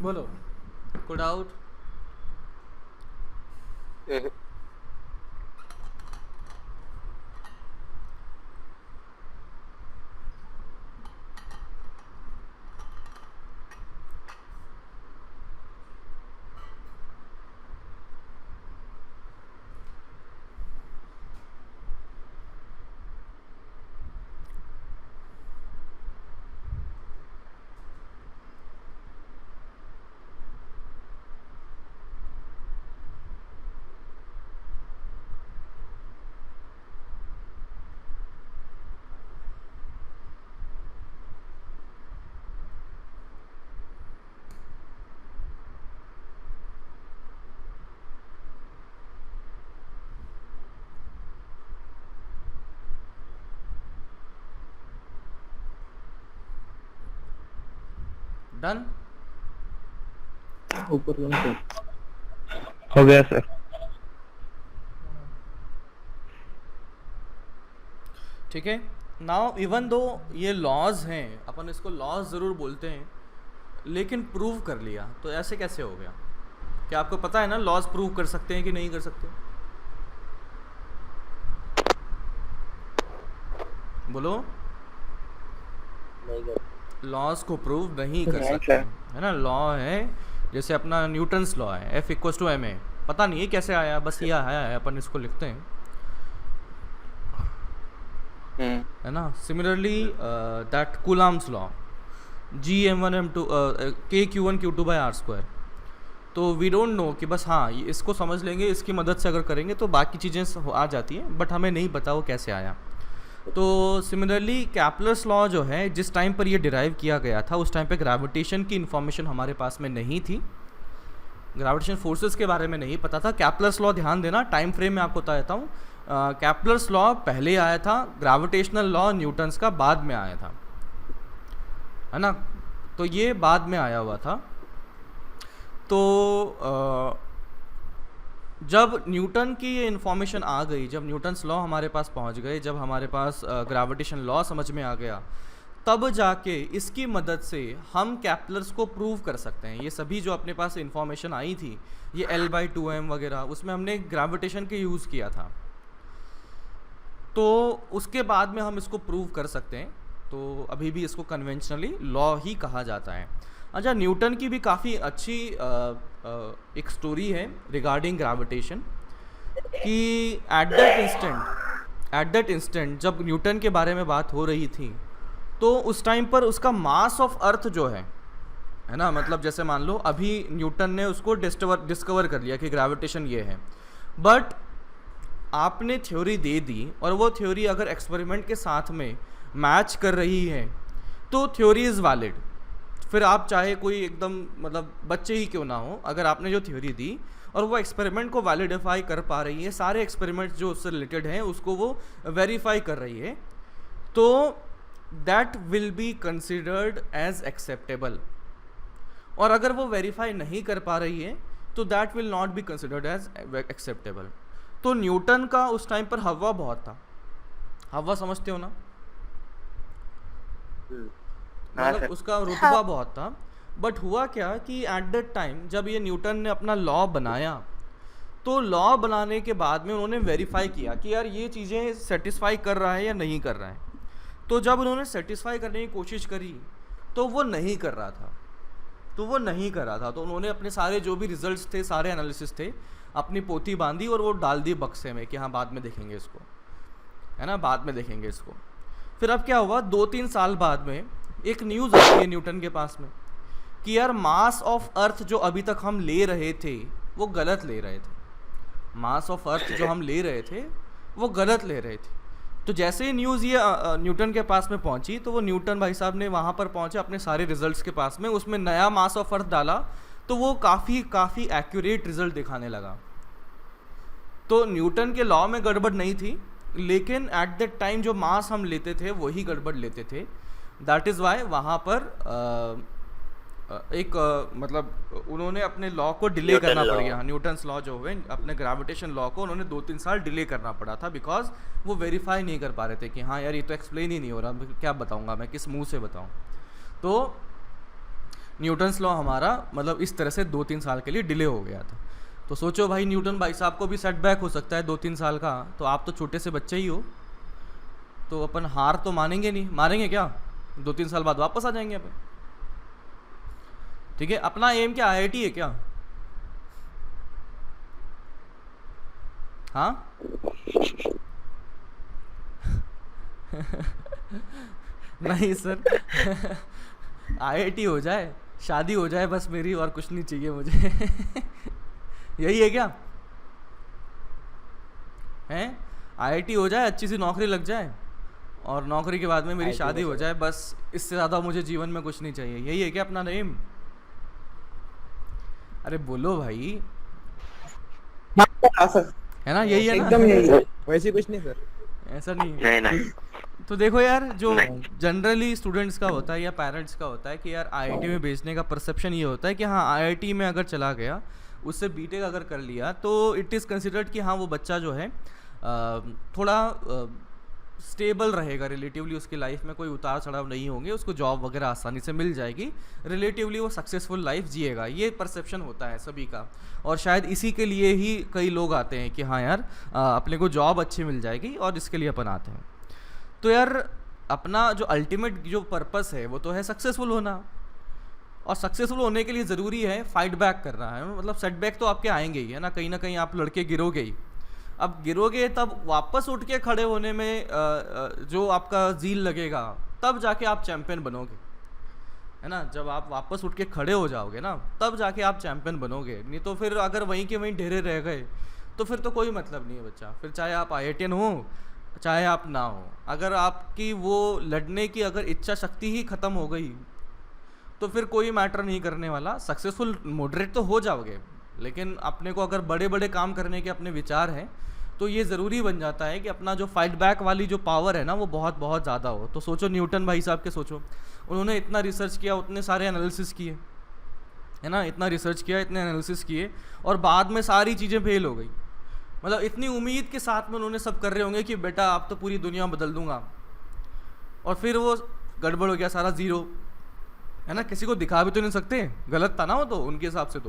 बोलो। कोई डाउट? डन। ऊपर कौन सा? हो गया सर। ठीक है। नाउ इवन दो ये लॉज हैं, अपन इसको लॉज ज़रूर बोलते हैं, लेकिन प्रूव कर लिया तो ऐसे कैसे हो गया? क्या आपको पता है ना लॉज प्रूव कर सकते हैं कि नहीं कर सकते? बोलो। नहीं कर। लॉज को प्रूव नहीं कर नहीं सकते, सर। है ना। लॉ है जैसे अपना न्यूटन्स लॉ है, F इक्वल्स टू ma। पता नहीं है कैसे आया, बस ये आया है, अपन इसको लिखते हैं, है ना। Similarly that coulombs law G(m1 m2 k q1 q2 by r²। तो वी डोंट नो कि बस हाँ ये इसको समझ लेंगे, इसकी मदद से अगर करेंगे तो बाकी चीज़ें आ जाती हैं, बट हमें नहीं पता वो कैसे आया। तो सिमिलरली कैप्लर्स लॉ जो है, जिस टाइम पर ये डिराइव किया गया था उस टाइम पे ग्रेविटेशन की इन्फॉर्मेशन हमारे पास में नहीं थी, ग्रेविटेशन फोर्सेस के बारे में नहीं पता था। कैप्लर्स लॉ ध्यान देना, टाइम फ्रेम में आपको बता देता हूँ। कैप्लर्स लॉ पहले आया था, ग्रेविटेशनल लॉ न्यूटन्स का बाद में आया था, है ना। तो ये बाद में आया हुआ था। तो जब न्यूटन की ये इन्फॉर्मेशन आ गई, जब न्यूटन्स लॉ हमारे पास पहुंच गए, जब हमारे पास ग्रेविटेशन लॉ समझ में आ गया, तब जाके इसकी मदद से हम कैप्लर्स को प्रूव कर सकते हैं। ये सभी जो अपने पास इन्फॉर्मेशन आई थी, ये L/2m वगैरह, उसमें हमने ग्रेविटेशन के यूज़ किया था, तो उसके बाद में हम इसको प्रूव कर सकते हैं। तो अभी भी इसको कन्वेंशनली लॉ ही कहा जाता है। अच्छा, न्यूटन की भी काफ़ी अच्छी एक स्टोरी है रिगार्डिंग ग्रेविटेशन, कि एट दैट इंस्टेंट जब न्यूटन के बारे में बात हो रही थी, तो उस टाइम पर उसका मास ऑफ अर्थ जो है ना, मतलब जैसे मान लो अभी न्यूटन ने उसको डिस्कवर कर लिया कि ग्रेविटेशन ये है, बट आपने थ्योरी दे दी और वो थ्योरी अगर एक्सपेरिमेंट के साथ में मैच कर रही है तो थ्योरी इज़ वैलिड। फिर आप चाहे कोई एकदम मतलब बच्चे ही क्यों ना हो, अगर आपने जो थ्योरी दी और वो एक्सपेरिमेंट को वैलिडिफाई कर पा रही है, सारे एक्सपेरिमेंट्स जो उससे रिलेटेड हैं उसको वो वेरीफाई कर रही है, तो that will be considered as acceptable. और अगर वो वेरीफाई नहीं कर पा रही है तो that will not be considered as acceptable. तो न्यूटन का उस टाइम पर हवा बहुत था, हवा समझते हो ना, मतलब उसका रुतबा बहुत था। बट हुआ क्या कि एट दैट टाइम जब ये न्यूटन ने अपना लॉ बनाया, तो लॉ बनाने के बाद में उन्होंने वेरीफाई किया कि यार ये चीज़ें सेटिस्फाई कर रहा है या नहीं कर रहा है। तो जब उन्होंने सेटिस्फाई करने की कोशिश करी तो वो नहीं कर रहा था, तो उन्होंने अपने सारे जो भी रिजल्ट्स थे, सारे एनालिसिस थे, अपनी पोथी बांधी और वो डाल दी बक्से में कि हाँ बाद में देखेंगे इसको, है ना, बाद में देखेंगे इसको। फिर अब क्या हुआ, 2-3 साल बाद में एक न्यूज़ आती है न्यूटन के पास में कि यार मास ऑफ अर्थ जो अभी तक हम ले रहे थे वो गलत ले रहे थे, मास ऑफ अर्थ जो हम ले रहे थे वो गलत ले रहे थे। तो जैसे ही न्यूज़ ये न्यूटन के पास में पहुंची, तो वो न्यूटन भाई साहब ने वहाँ पर पहुँचे अपने सारे रिजल्ट्स के पास में, उसमें नया मास ऑफ अर्थ डाला तो वो काफ़ी एक्यूरेट रिजल्ट दिखाने लगा। तो न्यूटन के लॉ में गड़बड़ नहीं थी, लेकिन एट दैट टाइम जो मास हम लेते थे वही गड़बड़ लेते थे। दैट इज़ वाई वहाँ पर मतलब उन्होंने अपने लॉ को डिले करना पड़ गया। न्यूटन्स लॉ जो हुए, अपने ग्रेविटेशन लॉ को उन्होंने 2-3 साल डिले करना पड़ा था, बिकॉज वो वेरीफाई नहीं कर पा रहे थे कि हाँ यार ये तो एक्सप्लेन ही नहीं हो रहा, क्या बताऊँगा मैं, किस मुंह से बताऊँ। तो न्यूटन्स लॉ हमारा मतलब इस तरह से 2-3 साल के लिए डिले हो गया था। तो सोचो भाई, न्यूटन भाई साहब को भी सेटबैक हो सकता है 2-3 साल का, तो आप तो छोटे से बच्चे ही हो, तो अपन हार तो मानेंगे नहीं, मानेंगे क्या, 2-3 साल बाद वापस आ जाएंगे अपन। ठीक है, अपना एम क्या IIT है क्या? हाँ नहीं सर IIT हो जाए, शादी हो जाए बस मेरी, और कुछ नहीं चाहिए मुझे यही है क्या? हैं IIT हो जाए, अच्छी सी नौकरी लग जाए, और नौकरी के बाद में मेरी शादी हो जाए, बस इससे ज़्यादा मुझे जीवन में कुछ नहीं चाहिए। यही है क्या अपना एम? अरे बोलो भाई, है ना, यही है ना? एकदम यही है। वैसे कुछ नहीं सर, ऐसा नहीं है। नहीं। तो देखो यार, जो जनरली स्टूडेंट्स का होता है या पेरेंट्स का होता है कि यार IIT में भेजने का परसेप्शन ये होता है कि हाँ IIT में अगर चला गया, उससे बीटेक अगर कर लिया, तो इट इज़ कंसिडर्ड कि हाँ वो बच्चा जो है थोड़ा स्टेबल रहेगा रिलेटिवली, उसकी लाइफ में कोई उतार चढ़ाव नहीं होंगे, उसको जॉब वगैरह आसानी से मिल जाएगी, रिलेटिवली वो सक्सेसफुल लाइफ जिएगा। ये परसेप्शन होता है सभी का, और शायद इसी के लिए ही कई लोग आते हैं कि हाँ यार अपने को जॉब अच्छी मिल जाएगी, और इसके लिए अपन आते हैं। तो यार अपना जो अल्टीमेट जो पर्पस है वो तो है सक्सेसफुल होना, और सक्सेसफुल होने के लिए ज़रूरी है फाइट बैक करना है। मतलब सेटबैक तो आपके आएंगे ही, है ना कहीं आप लड़के गिरोगे ही। अब गिरोगे तब वापस उठ के खड़े होने में जो आपका जील लगेगा, तब जाके आप चैम्पियन बनोगे, है ना। जब आप वापस उठ के खड़े हो जाओगे ना, तब जाके आप चैम्पियन बनोगे। नहीं तो फिर अगर वहीं के वहीं ढेरे रह गए तो फिर तो कोई मतलब नहीं है बच्चा। फिर चाहे आप IITian हो, चाहे आप ना हो, अगर आपकी वो लड़ने की अगर इच्छा शक्ति ही ख़त्म हो गई तो फिर कोई मैटर नहीं करने वाला। सक्सेसफुल मॉडरेट तो हो जाओगे, लेकिन अपने को अगर बड़े बड़े काम करने के अपने विचार हैं तो ये ज़रूरी बन जाता है कि अपना जो फाइट बैक वाली जो पावर है ना वो बहुत बहुत ज़्यादा हो। तो सोचो न्यूटन भाई साहब के, सोचो उन्होंने इतना रिसर्च किया, उतने सारे एनालिसिस किए, है ना, इतना रिसर्च किया, इतने एनालिसिस किए, और बाद में सारी चीज़ें फेल हो गई। मतलब इतनी उम्मीद के साथ में उन्होंने सब कर रहे होंगे कि बेटा आप तो पूरी दुनिया बदल दूंगा, और फिर वो गड़बड़ हो गया, सारा ज़ीरो, है ना। किसी को दिखा भी तो नहीं सकते, गलत था ना वो तो उनके हिसाब से।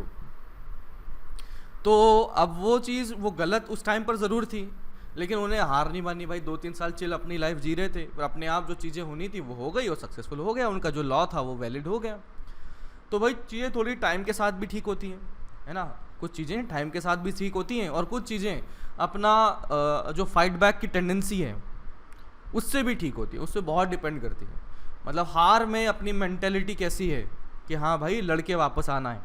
तो अब वो चीज़ वो गलत उस टाइम पर ज़रूर थी, लेकिन उन्हें हार नहीं मानी भाई। 2-3 साल चिल अपनी लाइफ जी रहे थे, और अपने आप जो चीज़ें होनी थी वो हो गई, और सक्सेसफुल हो गया, उनका जो लॉ था वो वैलिड हो गया। तो भाई चीज़ें थोड़ी टाइम के साथ भी ठीक होती हैं, है ना। कुछ चीज़ें टाइम के साथ भी ठीक होती हैं और कुछ चीज़ें अपना जो फाइट बैक की टेंडेंसी है उससे भी ठीक होती है, उससे बहुत डिपेंड करती है। मतलब हार में अपनी मेंटेलिटी कैसी है कि हाँ भाई लड़के वापस आना है,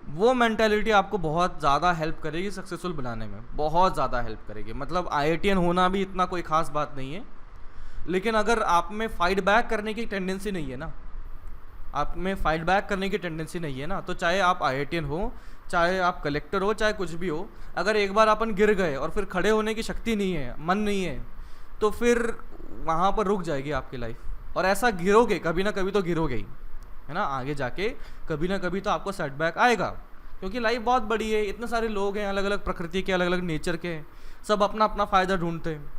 वो मेंटेलिटी आपको बहुत ज़्यादा हेल्प करेगी सक्सेसफुल बनाने में, बहुत ज़्यादा हेल्प करेगी। मतलब IITian होना भी इतना कोई ख़ास बात नहीं है, लेकिन अगर आप में फाइट बैक करने की टेंडेंसी नहीं है ना, आप में फाइट बैक करने की टेंडेंसी नहीं है ना, तो चाहे आप IITian हो, चाहे आप कलेक्टर हो, चाहे कुछ भी हो, अगर एक बार अपन गिर गए और फिर खड़े होने की शक्ति नहीं है, मन नहीं है, तो फिर वहाँ पर रुक जाएगी आपकी लाइफ। और ऐसा गिरोगे, कभी ना कभी तो गिरोगे ही, है ना, आगे जाके कभी ना कभी तो आपको सेटबैक आएगा, क्योंकि लाइफ बहुत बड़ी है, इतने सारे लोग हैं, अलग अलग प्रकृति के, अलग अलग नेचर के, सब अपना अपना फ़ायदा ढूंढते हैं।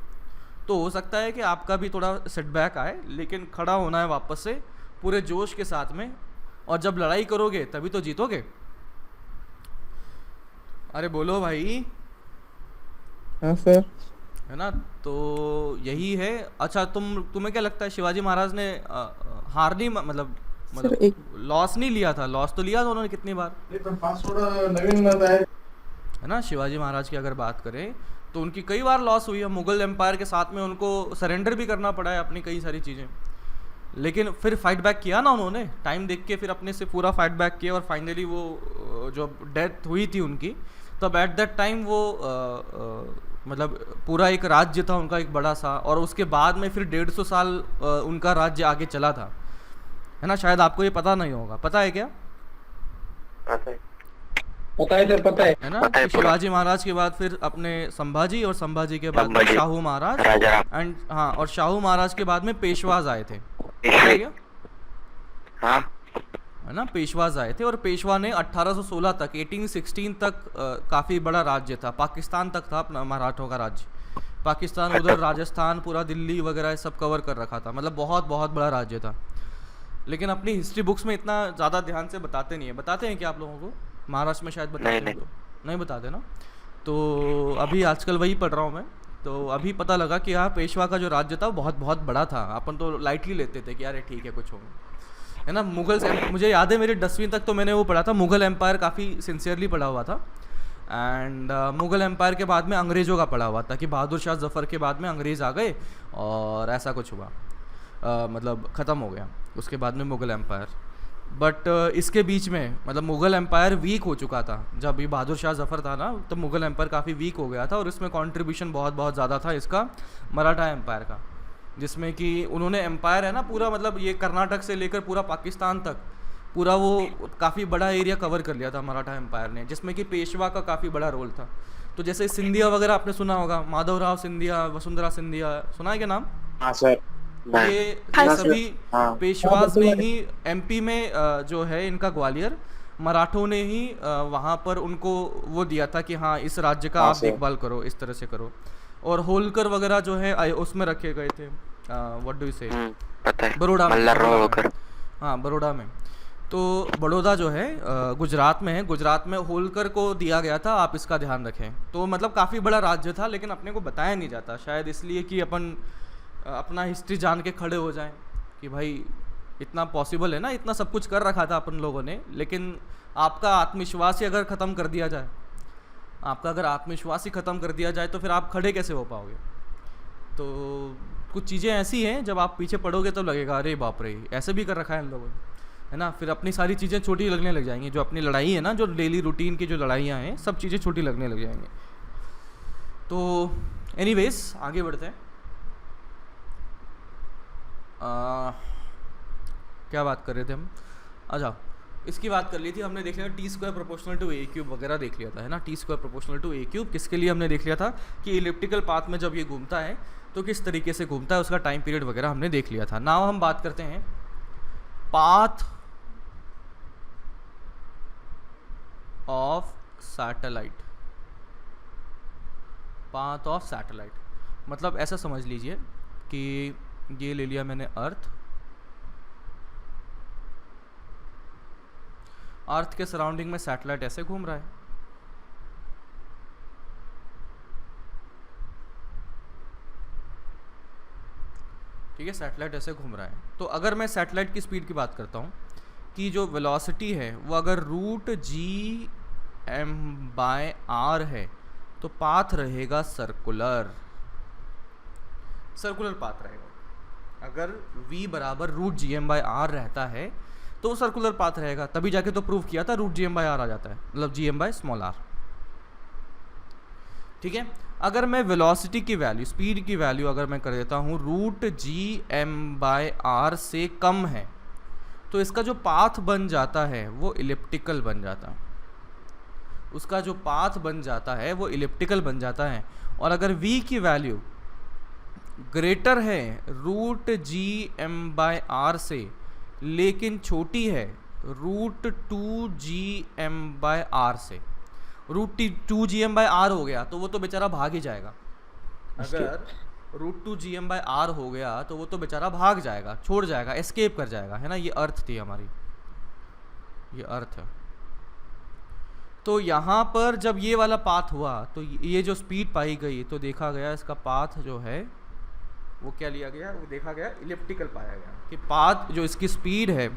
तो हो सकता है कि आपका भी थोड़ा सेटबैक आए, लेकिन खड़ा होना है वापस से पूरे जोश के साथ में, और जब लड़ाई करोगे तभी तो जीतोगे। अरे बोलो भाई। हाँ सर। है ना, तो यही है। अच्छा, तुम्हें क्या लगता है शिवाजी महाराज ने हार नहीं, मतलब लॉस नहीं लिया था? लॉस तो लिया था उन्होंने कितनी बार, है ना। शिवाजी महाराज की अगर बात करें तो उनकी कई बार लॉस हुई है, मुगल एम्पायर के साथ में उनको सरेंडर भी करना पड़ा है अपनी कई सारी चीज़ें, लेकिन फिर फाइट बैक किया ना उन्होंने, टाइम देख के फिर अपने से पूरा फाइट बैक किया, और फाइनली वो जो डेथ हुई थी उनकी, तब एट दैट टाइम वो मतलब पूरा एक राज्य था उनका एक बड़ा सा, और उसके बाद में फिर 150 साल उनका राज्य आगे चला था, है ना। शायद आपको ये पता नहीं होगा, पता है क्या? पता है सर, पता है ना, कि शिवाजी महाराज के बाद फिर अपने संभाजी, और संभाजी के बाद शाहू महाराज, एंड हाँ, और शाहू महाराज के बाद में पेशवाज आए थे, हाँ, है ना, पेशवाज आए थे। और पेशवा ने 1816 तक, 1816 तक काफ़ी बड़ा राज्य था, पाकिस्तान तक था अपना मराठों का राज्य, पाकिस्तान, उधर राजस्थान, पूरा दिल्ली वगैरह सब कवर कर रखा था, मतलब बहुत बहुत बड़ा राज्य था। लेकिन अपनी हिस्ट्री बुक्स में इतना ज़्यादा ध्यान से बताते नहीं है। बताते हैं क्या आप लोगों को? महाराष्ट्र में शायद बताते हैं, तो नहीं बताते ना। तो अभी आजकल वही पढ़ रहा हूँ मैं, तो अभी पता लगा कि हाँ, पेशवा का जो राज्य था वो बहुत बहुत बड़ा था। अपन तो लाइटली लेते थे कि यार ठीक है कुछ होगा, है ना। मुझे याद है मेरी 10वीं तक तो मैंने वो पढ़ा था, मुग़ल एम्पायर काफ़ी सिंसियरली पढ़ा हुआ था। एंड मुग़ल एम्पायर के बाद में अंग्रेज़ों का पढ़ा हुआ था कि बहादुर शाह ज़फ़र के बाद में अंग्रेज़ आ गए और ऐसा कुछ हुआ, मतलब ख़त्म हो गया उसके बाद में मुग़ल एम्पायर। बट इसके बीच में मतलब मुग़ल एम्पायर वीक हो चुका था, जब ये बहादुर शाह ज़फ़र था ना, तब मुग़ल एम्पायर काफ़ी वीक हो गया था, और इसमें कंट्रीब्यूशन बहुत बहुत ज़्यादा था इसका मराठा एम्पायर का, जिसमें कि उन्होंने एम्पायर है ना पूरा, मतलब ये कर्नाटक से लेकर पूरा पाकिस्तान तक पूरा वो काफ़ी बड़ा एरिया कवर कर लिया था मराठा एम्पायर ने, जिसमें कि पेशवा का काफ़ी बड़ा रोल था। तो जैसे सिंधिया वगैरह आपने सुना होगा, माधवराव सिंधिया, वसुंधरा सिंधिया, सुना है क्या नाम? हाँ सर। ये सभी पेशवाज ने ही MP में जो है इनका ग्वालियर, मराठों ने ही वहाँ पर उनको वो दिया था कि हाँ इस राज्य का आप देखभाल करो, इस तरह से करो। और होलकर वगैरह जो है उसमें रखे गए थे, व्हाट डू यू से, बड़ौदा में, हाँ बड़ौदा में। तो बड़ौदा जो है गुजरात में है, गुजरात में होलकर को दिया गया था, आप इसका ध्यान रखें। तो मतलब काफ़ी बड़ा राज्य था, लेकिन अपने को बताया नहीं जाता, शायद इसलिए कि अपन अपना हिस्ट्री जान के खड़े हो जाएं कि भाई इतना पॉसिबल है ना, इतना सब कुछ कर रखा था अपन लोगों ने, लेकिन आपका आत्मविश्वास ही अगर ख़त्म कर दिया जाए, आपका अगर आत्मविश्वास ही ख़त्म कर दिया जाए तो फिर आप खड़े कैसे हो पाओगे? तो कुछ चीज़ें ऐसी हैं जब आप पीछे पड़ोगे तो लगेगा अरे बाप रे ऐसे भी कर रखा है इन लोगों ने, है ना। फिर अपनी सारी चीज़ें छोटी लगने लग जाएंगी, जो अपनी लड़ाई है ना, जो डेली रूटीन की जो लड़ाइयाँ हैं, सब चीज़ें छोटी लगने लग जाएंगी। तो एनीवेज आगे बढ़ते हैं। क्या बात कर रहे थे हम? अच्छा, इसकी बात कर ली थी हमने, देख लिया T² प्रोपोर्शनल टू A³ वगैरह देख लिया था, है ना। T² प्रोपोर्शनल टू A³ किसके लिए हमने देख लिया था कि इलिप्टिकल पाथ में जब ये घूमता है तो किस तरीके से घूमता है, उसका टाइम पीरियड वगैरह हमने देख लिया था। नाउ हम बात करते हैं path of satellite. Path of satellite मतलब ऐसा समझ लीजिए कि ये ले लिया मैंने अर्थ, अर्थ के सराउंडिंग में सैटेलाइट ऐसे घूम रहा है, ठीक है, सैटेलाइट ऐसे घूम रहा है। तो अगर मैं सैटेलाइट की स्पीड की बात करता हूँ कि जो वेलोसिटी है वो अगर √g m/r है तो पाथ रहेगा सर्कुलर पाथ रहेगा। अगर v बराबर √gm/r रहता है तो सर्कुलर पाथ रहेगा, तभी जाके तो प्रूव किया था √gm/r आ जाता है, मतलब gm/r। ठीक है, अगर मैं वेलोसिटी की वैल्यू, स्पीड की वैल्यू अगर मैं कर देता हूँ √gm/r से कम है तो इसका जो पाथ बन जाता है वो इलिप्टिकल बन जाता है, उसका जो पाथ बन जाता है वो इलिप्टिकल बन जाता है। और अगर v की वैल्यू ग्रेटर है √gm/r से लेकिन छोटी है √2gm/r से, √2gm/r हो गया तो वो तो बेचारा भाग ही जाएगा। अगर √2gm/r हो गया तो वो तो बेचारा भाग जाएगा, छोड़ जाएगा, एस्केप कर जाएगा, है ना। ये अर्थ थी हमारी, ये अर्थ है। तो यहाँ पर जब ये वाला पाथ हुआ तो ये जो स्पीड पाई गई तो देखा गया इसका पाथ जो है वो क्या लिया गया, वो देखा गया इलिप्टिकल पाया गया कि पाथ जो इसकी स्पीड है,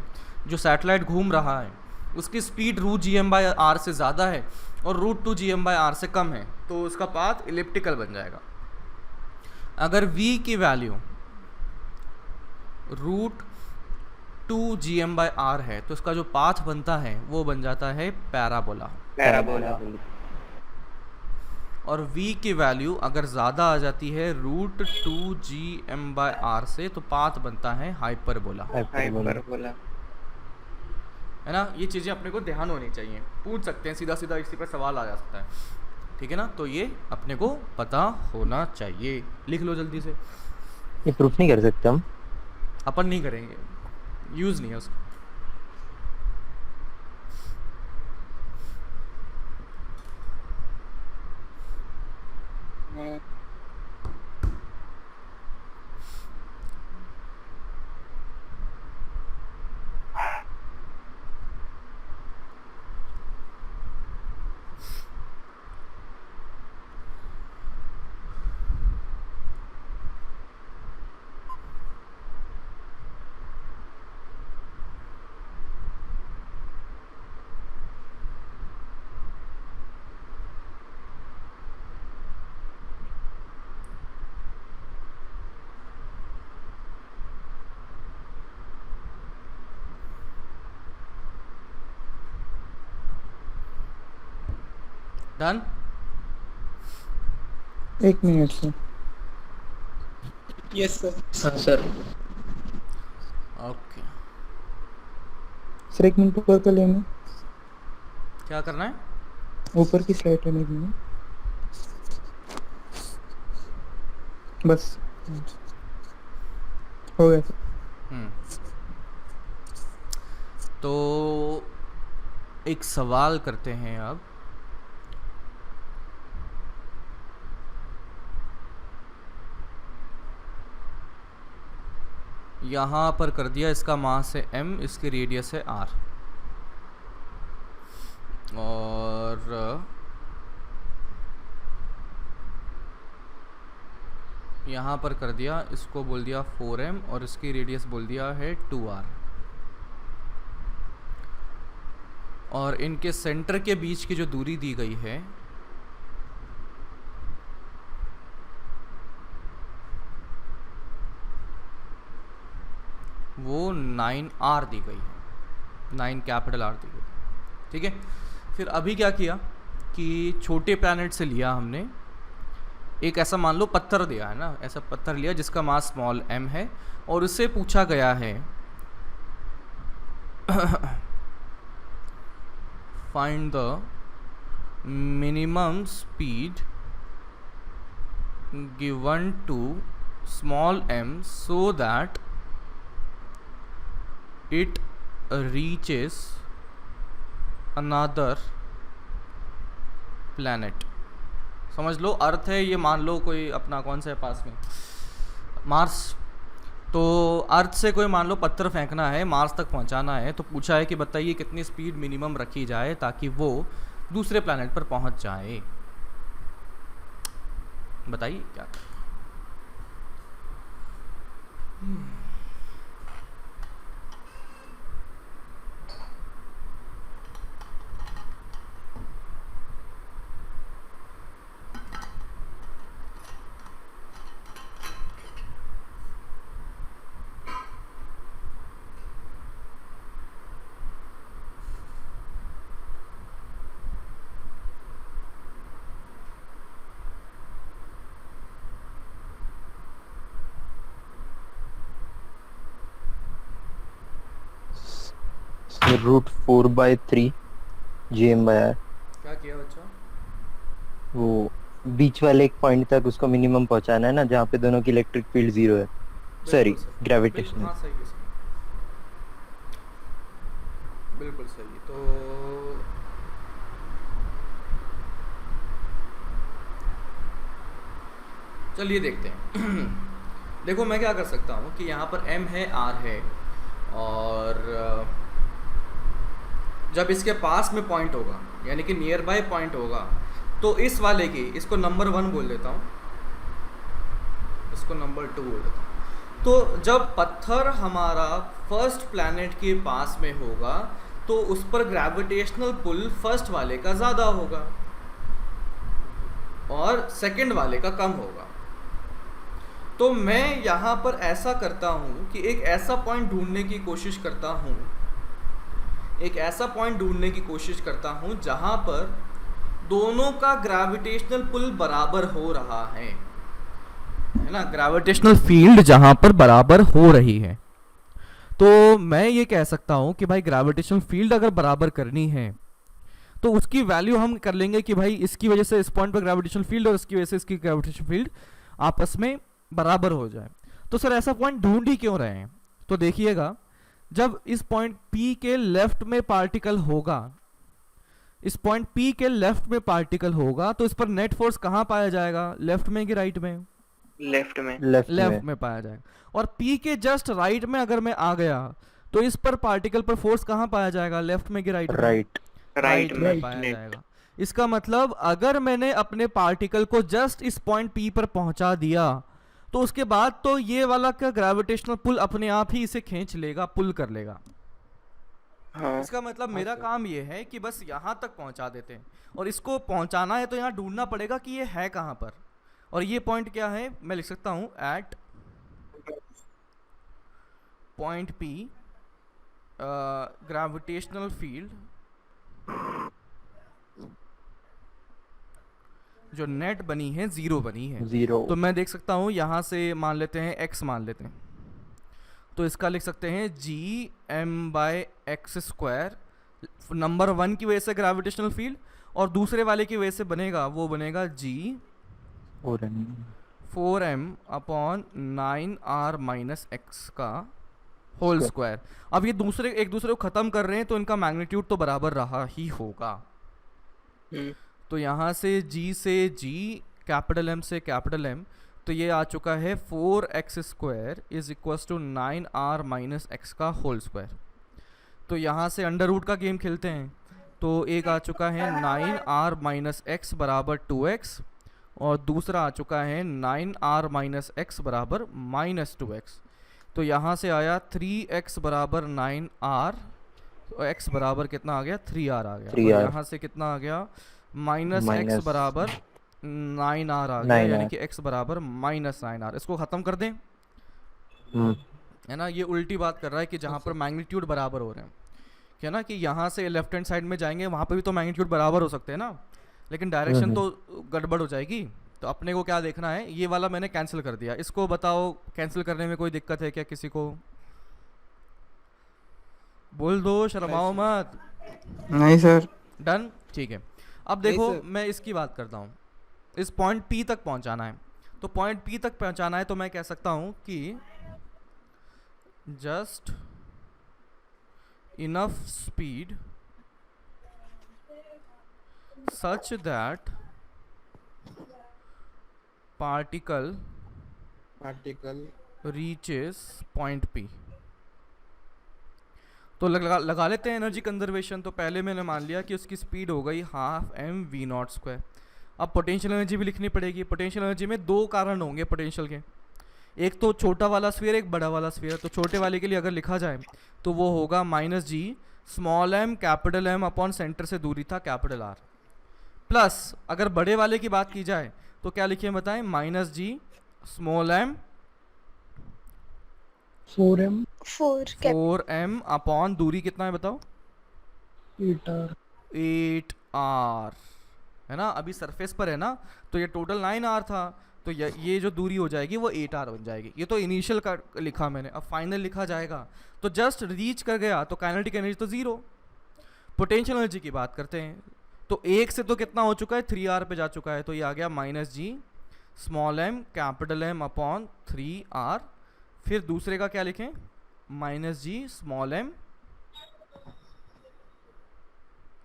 जो सैटेलाइट घूम रहा है उसकी स्पीड √gm/r से ज़्यादा है और √2gm/r से कम है तो उसका पाथ इलिप्टिकल बन जाएगा। अगर v की वैल्यू √2gm/r है तो इसका जो पाथ बनता है वो बन जाता है पैराबोला। और v की वैल्यू अगर ज़्यादा आ जाती है √2gm/r से तो पाथ बनता है हाइपरबोला, है ना। ये चीज़ें अपने को ध्यान होनी चाहिए, पूछ सकते हैं सीधा सीधा, इसी पर सवाल आ जा सकता है, ठीक है ना। तो ये अपने को पता होना चाहिए, लिख लो जल्दी से। ये प्रूफ नहीं कर सकते हम, अपन नहीं करेंगे, यूज़ नहीं है उसका। डन। 1 मिनट से। Yes sir. हाँ सर। ओके, सर 1 मिनट ऊपर कर लेना, क्या करना है? ऊपर की स्लाइड लेने के लिए बस हो गया सर। तो एक सवाल करते हैं अब। यहाँ पर कर दिया, इसका मास है m, इसकी रेडियस है r, और यहाँ पर कर दिया, इसको बोल दिया 4m और इसकी रेडियस बोल दिया है 2r, और इनके सेंटर के बीच की जो दूरी दी गई है वो 9r दी गई है, 9 कैपिटल R दी गई, ठीक है। फिर अभी क्या किया कि छोटे प्लैनेट से लिया हमने एक, ऐसा मान लो पत्थर दिया है ना, ऐसा पत्थर लिया जिसका मास स्मॉल m है और उससे पूछा गया है find the minimum speed given to small m so that it reaches another planet। समझ लो, अर्थ है ये, मान लो कोई अपना कौन सा है पास में, मार्स। तो अर्थ से कोई मान लो पत्थर फेंकना है, मार्स तक पहुंचाना है, तो पूछा है कि बताइए कितनी स्पीड मिनिमम रखी जाए ताकि वो दूसरे प्लैनेट पर पहुंच जाए। बताइए क्या। √4/3 GM/R। क्या किया बच्चों? वो बीच वाले एक पॉइंट तक उसको मिनिमम पहुंचाना है ना, जहाँ पे दोनों की इलेक्ट्रिक फील्ड 0 है। सॉरी, बिल्कुल सही, ग्रेविटेशनल। हाँ सही है, सही। बिल्कुल सही। तो चलिए देखते हैं। देखो मैं क्या कर सकता हूँ कि यहाँ पर m है, r है, और जब इसके पास में पॉइंट होगा यानी कि नियर बाय पॉइंट होगा तो इस वाले की, इसको नंबर 1 बोल देता हूँ, इसको नंबर 2 बोल देता हूँ। तो जब पत्थर हमारा फर्स्ट प्लैनेट के पास में होगा तो उस पर ग्रेविटेशनल पुल फर्स्ट वाले का ज़्यादा होगा और सेकंड वाले का कम होगा। तो मैं यहाँ पर ऐसा करता हूँ कि एक ऐसा पॉइंट ढूंढने की कोशिश करता हूँ, एक ऐसा पॉइंट ढूंढने की कोशिश करता हूँ जहाँ पर दोनों का ग्रेविटेशनल पुल बराबर हो रहा है ना, ग्रेविटेशनल फील्ड जहाँ पर बराबर हो रही है। तो मैं ये कह सकता हूँ कि भाई ग्रेविटेशनल फील्ड अगर बराबर करनी है तो उसकी वैल्यू हम कर लेंगे कि भाई इसकी वजह से इस पॉइंट पर ग्रेविटेशनल फील्ड और इसकी वजह से इसकी ग्रेविटेशनल फील्ड आपस में बराबर हो जाए। तो सर ऐसा पॉइंट ढूंढ ही क्यों रहे हैं? तो देखिएगा, जब इस पॉइंट P के लेफ्ट में पार्टिकल होगा, इस पॉइंट P के लेफ्ट में पार्टिकल होगा तो इस पर नेट फोर्स कहाँ पाया जाएगा? लेफ्ट में कि राइट में? लेफ्ट में। लेफ्ट में पाया जाएगा। और P के जस्ट राइट में अगर मैं आ गया तो इस पर पार्टिकल पर फोर्स कहाँ पाया जाएगा? लेफ्ट में कि राइट में? राइट में पाया जाएगा। इसका मतलब अगर मैंने अपने पार्टिकल को जस्ट इस पॉइंट P पर पहुंचा दिया तो उसके बाद तो ये वाला का ग्रेविटेशनल पुल अपने आप ही इसे खींच लेगा, पुल कर लेगा। हाँ। इसका मतलब मेरा काम ये है कि बस यहाँ तक पहुँचा देते हैं, और इसको पहुँचाना है तो यहाँ ढूंढना पड़ेगा कि ये है कहाँ पर। और ये पॉइंट क्या है? मैं लिख सकता हूँ at point P gravitational field जो नेट बनी है 0 बनी है। 0। तो मैं देख सकता हूँ यहाँ से मान लेते हैं x मान लेते हैं, तो इसका लिख सकते हैं gm/x², नंबर 1 की वजह से ग्रेविटेशनल फील्ड, और दूसरे वाले की वजह से बनेगा, वो बनेगा g4m/9r-x का होल स्क्वायर। अब ये दूसरे एक दूसरे को ख़त्म कर रहे हैं तो इनका मैग्नीट्यूड तो बराबर रहा ही होगा। तो यहाँ से G से G, कैपिटल M से कैपिटल M, तो ये आ चुका है 4x² is equals to 9r-x का होल स्क्वायर। तो यहाँ से अंडर रूट का गेम खेलते हैं, तो एक आ चुका है 9r-x बराबर 2x, और दूसरा आ चुका है 9r-x बराबर -2x। तो यहाँ से आया 3x बराबर 9r, तो x बराबर कितना आ गया? 3r आ गया। और यहाँ से कितना आ गया? -x बराबर 9r आ गया, यानी कि x बराबर -9r। इसको ख़त्म कर दें, है ना? ये उल्टी बात कर रहा है कि जहाँ पर मैग्नीट्यूड बराबर हो रहे हैं, क्या ना, कि यहाँ से लेफ्ट हैंड साइड में जाएंगे वहाँ पे भी तो मैग्नीट्यूड बराबर हो सकते हैं ना, लेकिन डायरेक्शन तो गड़बड़ हो जाएगी। तो अपने को क्या देखना है? ये वाला मैंने कैंसिल कर दिया। इसको बताओ, कैंसिल करने में कोई दिक्कत है क्या किसी को? बोल दो, शर्माओ मत। नहीं सर। डन, ठीक है। अब देखो मैं इसकी बात करता हूँ, इस पॉइंट P तक पहुँचाना है। तो पॉइंट P तक पहुँचाना है तो मैं कह सकता हूँ कि just enough speed such that particle reaches point P। तो लगा लेते हैं एनर्जी कंजर्वेशन। तो पहले मैंने मान लिया कि उसकी स्पीड हो गई 12mv02। अब पोटेंशियल एनर्जी भी लिखनी पड़ेगी। पोटेंशियल एनर्जी में दो कारण होंगे पोटेंशियल के, एक तो छोटा वाला स्फीयर, एक बड़ा वाला स्फीयर। तो छोटे वाले के लिए अगर लिखा जाए तो वो होगा -g small m capital M upon centre से दूरी था कैपिटल R, प्लस अगर बड़े वाले की बात की जाए तो क्या लिखे बताएं? -g small m 4m upon दूरी कितना है बताओ? 8r, है ना? अभी सरफेस पर है ना, तो ये टोटल 9r था, तो तो ये जो दूरी हो जाएगी वो 8r बन जाएगी। ये तो इनिशियल का लिखा मैंने, अब फाइनल लिखा जाएगा तो जस्ट रीच कर गया तो काइनेटिक एनर्जी तो 0। पोटेंशियल एनर्जी की बात करते हैं तो 1 से तो कितना हो चुका है, 3r पे जा चुका है, तो ये आ गया -g small m capital M upon 3r। फिर दूसरे का क्या लिखें, -g स्मॉल m,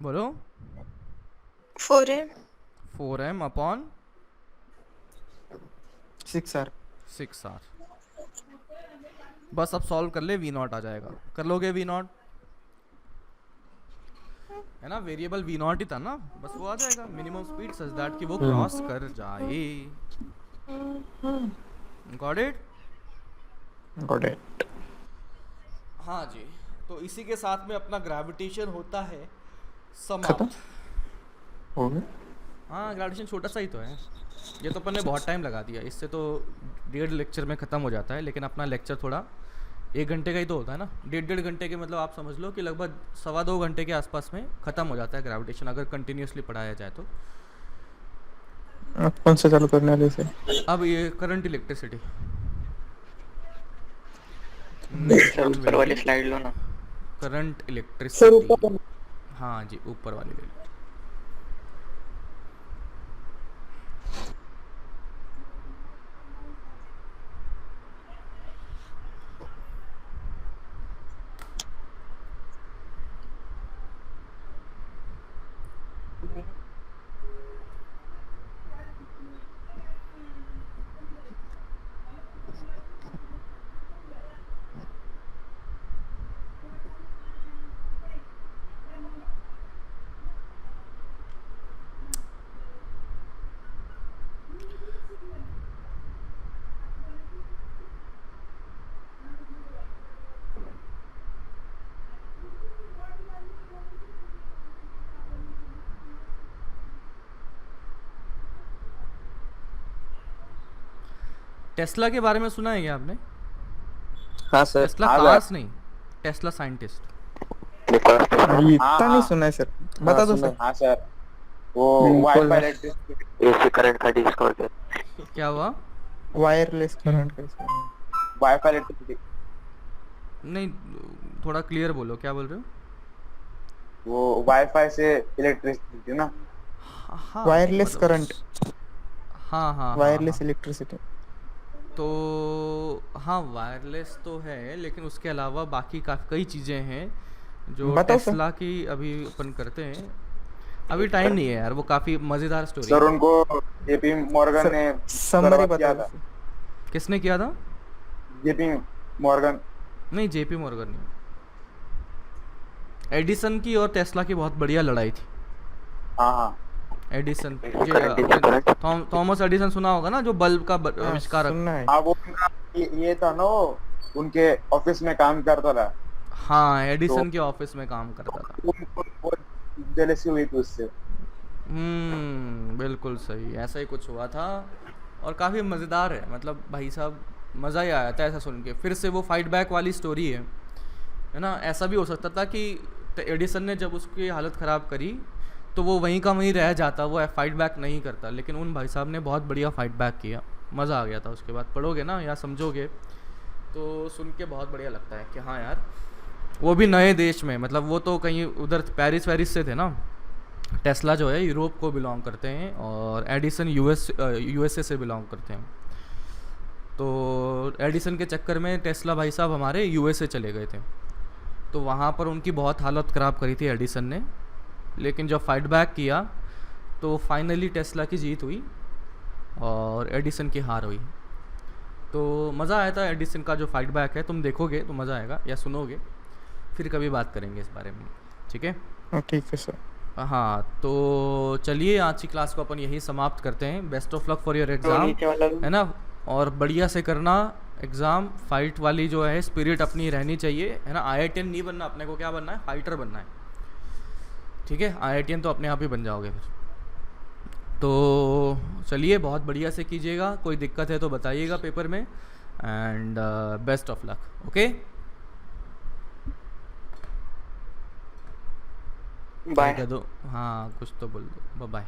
बोलो 4m अपॉन 6r। 6r। बस अब सॉल्व कर ले, v0 आ जाएगा। कर लोगे v0, है ना, वेरिएबल v0 ही था ना, बस वो आ जाएगा। मिनिमम स्पीड सच दैट कि वो क्रॉस कर जाए। Got it? Got it. हाँ जी, तो इसी के साथ में अपना ग्रेविटेशन होता है खत्म समाप्त। हो गया। हाँ, ग्रेविटेशन छोटा सा ही तो है, ये तो अपन ने बहुत टाइम लगा दिया, इससे तो 1.5 लेक्चर में ख़त्म हो जाता है। लेकिन अपना लेक्चर थोड़ा 1 घंटे का ही तो होता है ना, 1.5 घंटे के, मतलब आप समझ लो कि लगभग 1.25 घंटे के आसपास में ख़त्म हो जाता है ग्रेविटेशन, अगर कंटिन्यूसली पढ़ाया जाए तो। आप कौन सा चालू करने वाले से? अब ये करंट इलेक्ट्रिसिटी, सर ऊपर वाली स्लाइड लो ना। करंट सर इलेक्ट्रिसिटी, ऊपर हाँ जी, ऊपर वाली ले लो। टेस्ला के बारे में सुना है क्या आपने? हाँ सर। टेस्ला हाँ कार्स नहीं, टेस्ला साइंटिस्ट। ये इतना नहीं सुना है सर, बता दो सर। हाँ सर, वो बिल्कुल। वाईफाई इलेक्ट्रिसिटी एसी करंट का डिस्कवर किया। क्या हुआ? वायरलेस करंट कैसे? वाईफाई इलेक्ट्रिसिटी, नहीं, थोड़ा क्लियर बोलो, क्या बोल रहे हो? वो वाईफाई से इलेक्ट्रिसिटी ना। हाँ, वायरलेस मतलब- करंट, हाँ, वायरलेस इलेक्ट्रिसिटी। तो हाँ, वायरलेस तो है, लेकिन उसके अलावा बाकी कई चीज़ें हैं जो बताओ सर। टेस्ला की अभी अपन करते हैं। अभी टाइम नहीं है यार, वो काफ़ी मज़ेदार स्टोरी सर है। उनको जेपी मॉर्गन ने समरी बर्बाद किया बताओ। था। किसने किया था? JP Morgan. नहीं, जेपी मॉर्गन नहीं, एडिसन की और टेस्ला की बहुत बढ़िया लड़ाई थी। हाँ हाँ, एडिसन, करंट। थॉमस एडिसन सुना होगा ना, जो बल्ब का आविष्कारक। सुनना है। हाँ वो उनका ये था ना, वो उनके ऑफिस में काम करता था। हाँ, एडिसन के ऑफिस में काम करता था। उनको जेलसी हुई थी उससे। बिल्कुल सही, ऐसा ही कुछ हुआ था और काफ़ी मज़ेदार है, मतलब भाई साहब मज़ा ही आया था ऐसा सुन के। फिर से वो फाइट बैक वाली स्टोरी है ना। ऐसा भी हो सकता था कि एडिसन ने जब उसकी हालत ख़राब करी तो वो वहीं का वहीं रह जाता, वो फाइट बैक नहीं करता, लेकिन उन भाई साहब ने बहुत बढ़िया फाइट बैक किया, मज़ा आ गया था। उसके बाद पढ़ोगे ना या समझोगे तो सुन के बहुत बढ़िया लगता है कि हाँ यार, वो भी नए देश में, मतलब वो तो कहीं उधर पेरिस वेरिस से थे ना। टेस्ला जो है यूरोप को बिलोंग करते हैं और एडिसन यूएसए से बिलोंग करते हैं। तो एडिसन के चक्कर में टेस्ला भाई साहब हमारे यूएसए चले गए थे, तो वहाँ पर उनकी बहुत हालत ख़राब करी थी एडिसन ने। लेकिन जब फाइट बैक किया तो फाइनली टेस्ला की जीत हुई और एडिसन की हार हुई। तो मज़ा आया था एडिसन का जो फाइट बैक है, तुम देखोगे तो मज़ा आएगा या सुनोगे, फिर कभी बात करेंगे इस बारे में, ठीक है? ठीक है सर। हाँ, तो चलिए आज की क्लास को अपन यही समाप्त करते हैं। Best of luck for your तो एग्ज़ाम, नीचे वाला है ना, और बढ़िया से करना एग्ज़ाम। फाइट वाली जो है स्पिरिट अपनी रहनी चाहिए, है ना। IITian नहीं बनना अपने को, क्या बनना है, फाइटर बनना है, ठीक है। IITian तो अपने आप ही बन जाओगे फिर। तो चलिए, बहुत बढ़िया से कीजिएगा, कोई दिक्कत है तो बताइएगा पेपर में, and best of luck, okay. Bye. कह दो, हाँ कुछ तो बोल दो, बाय।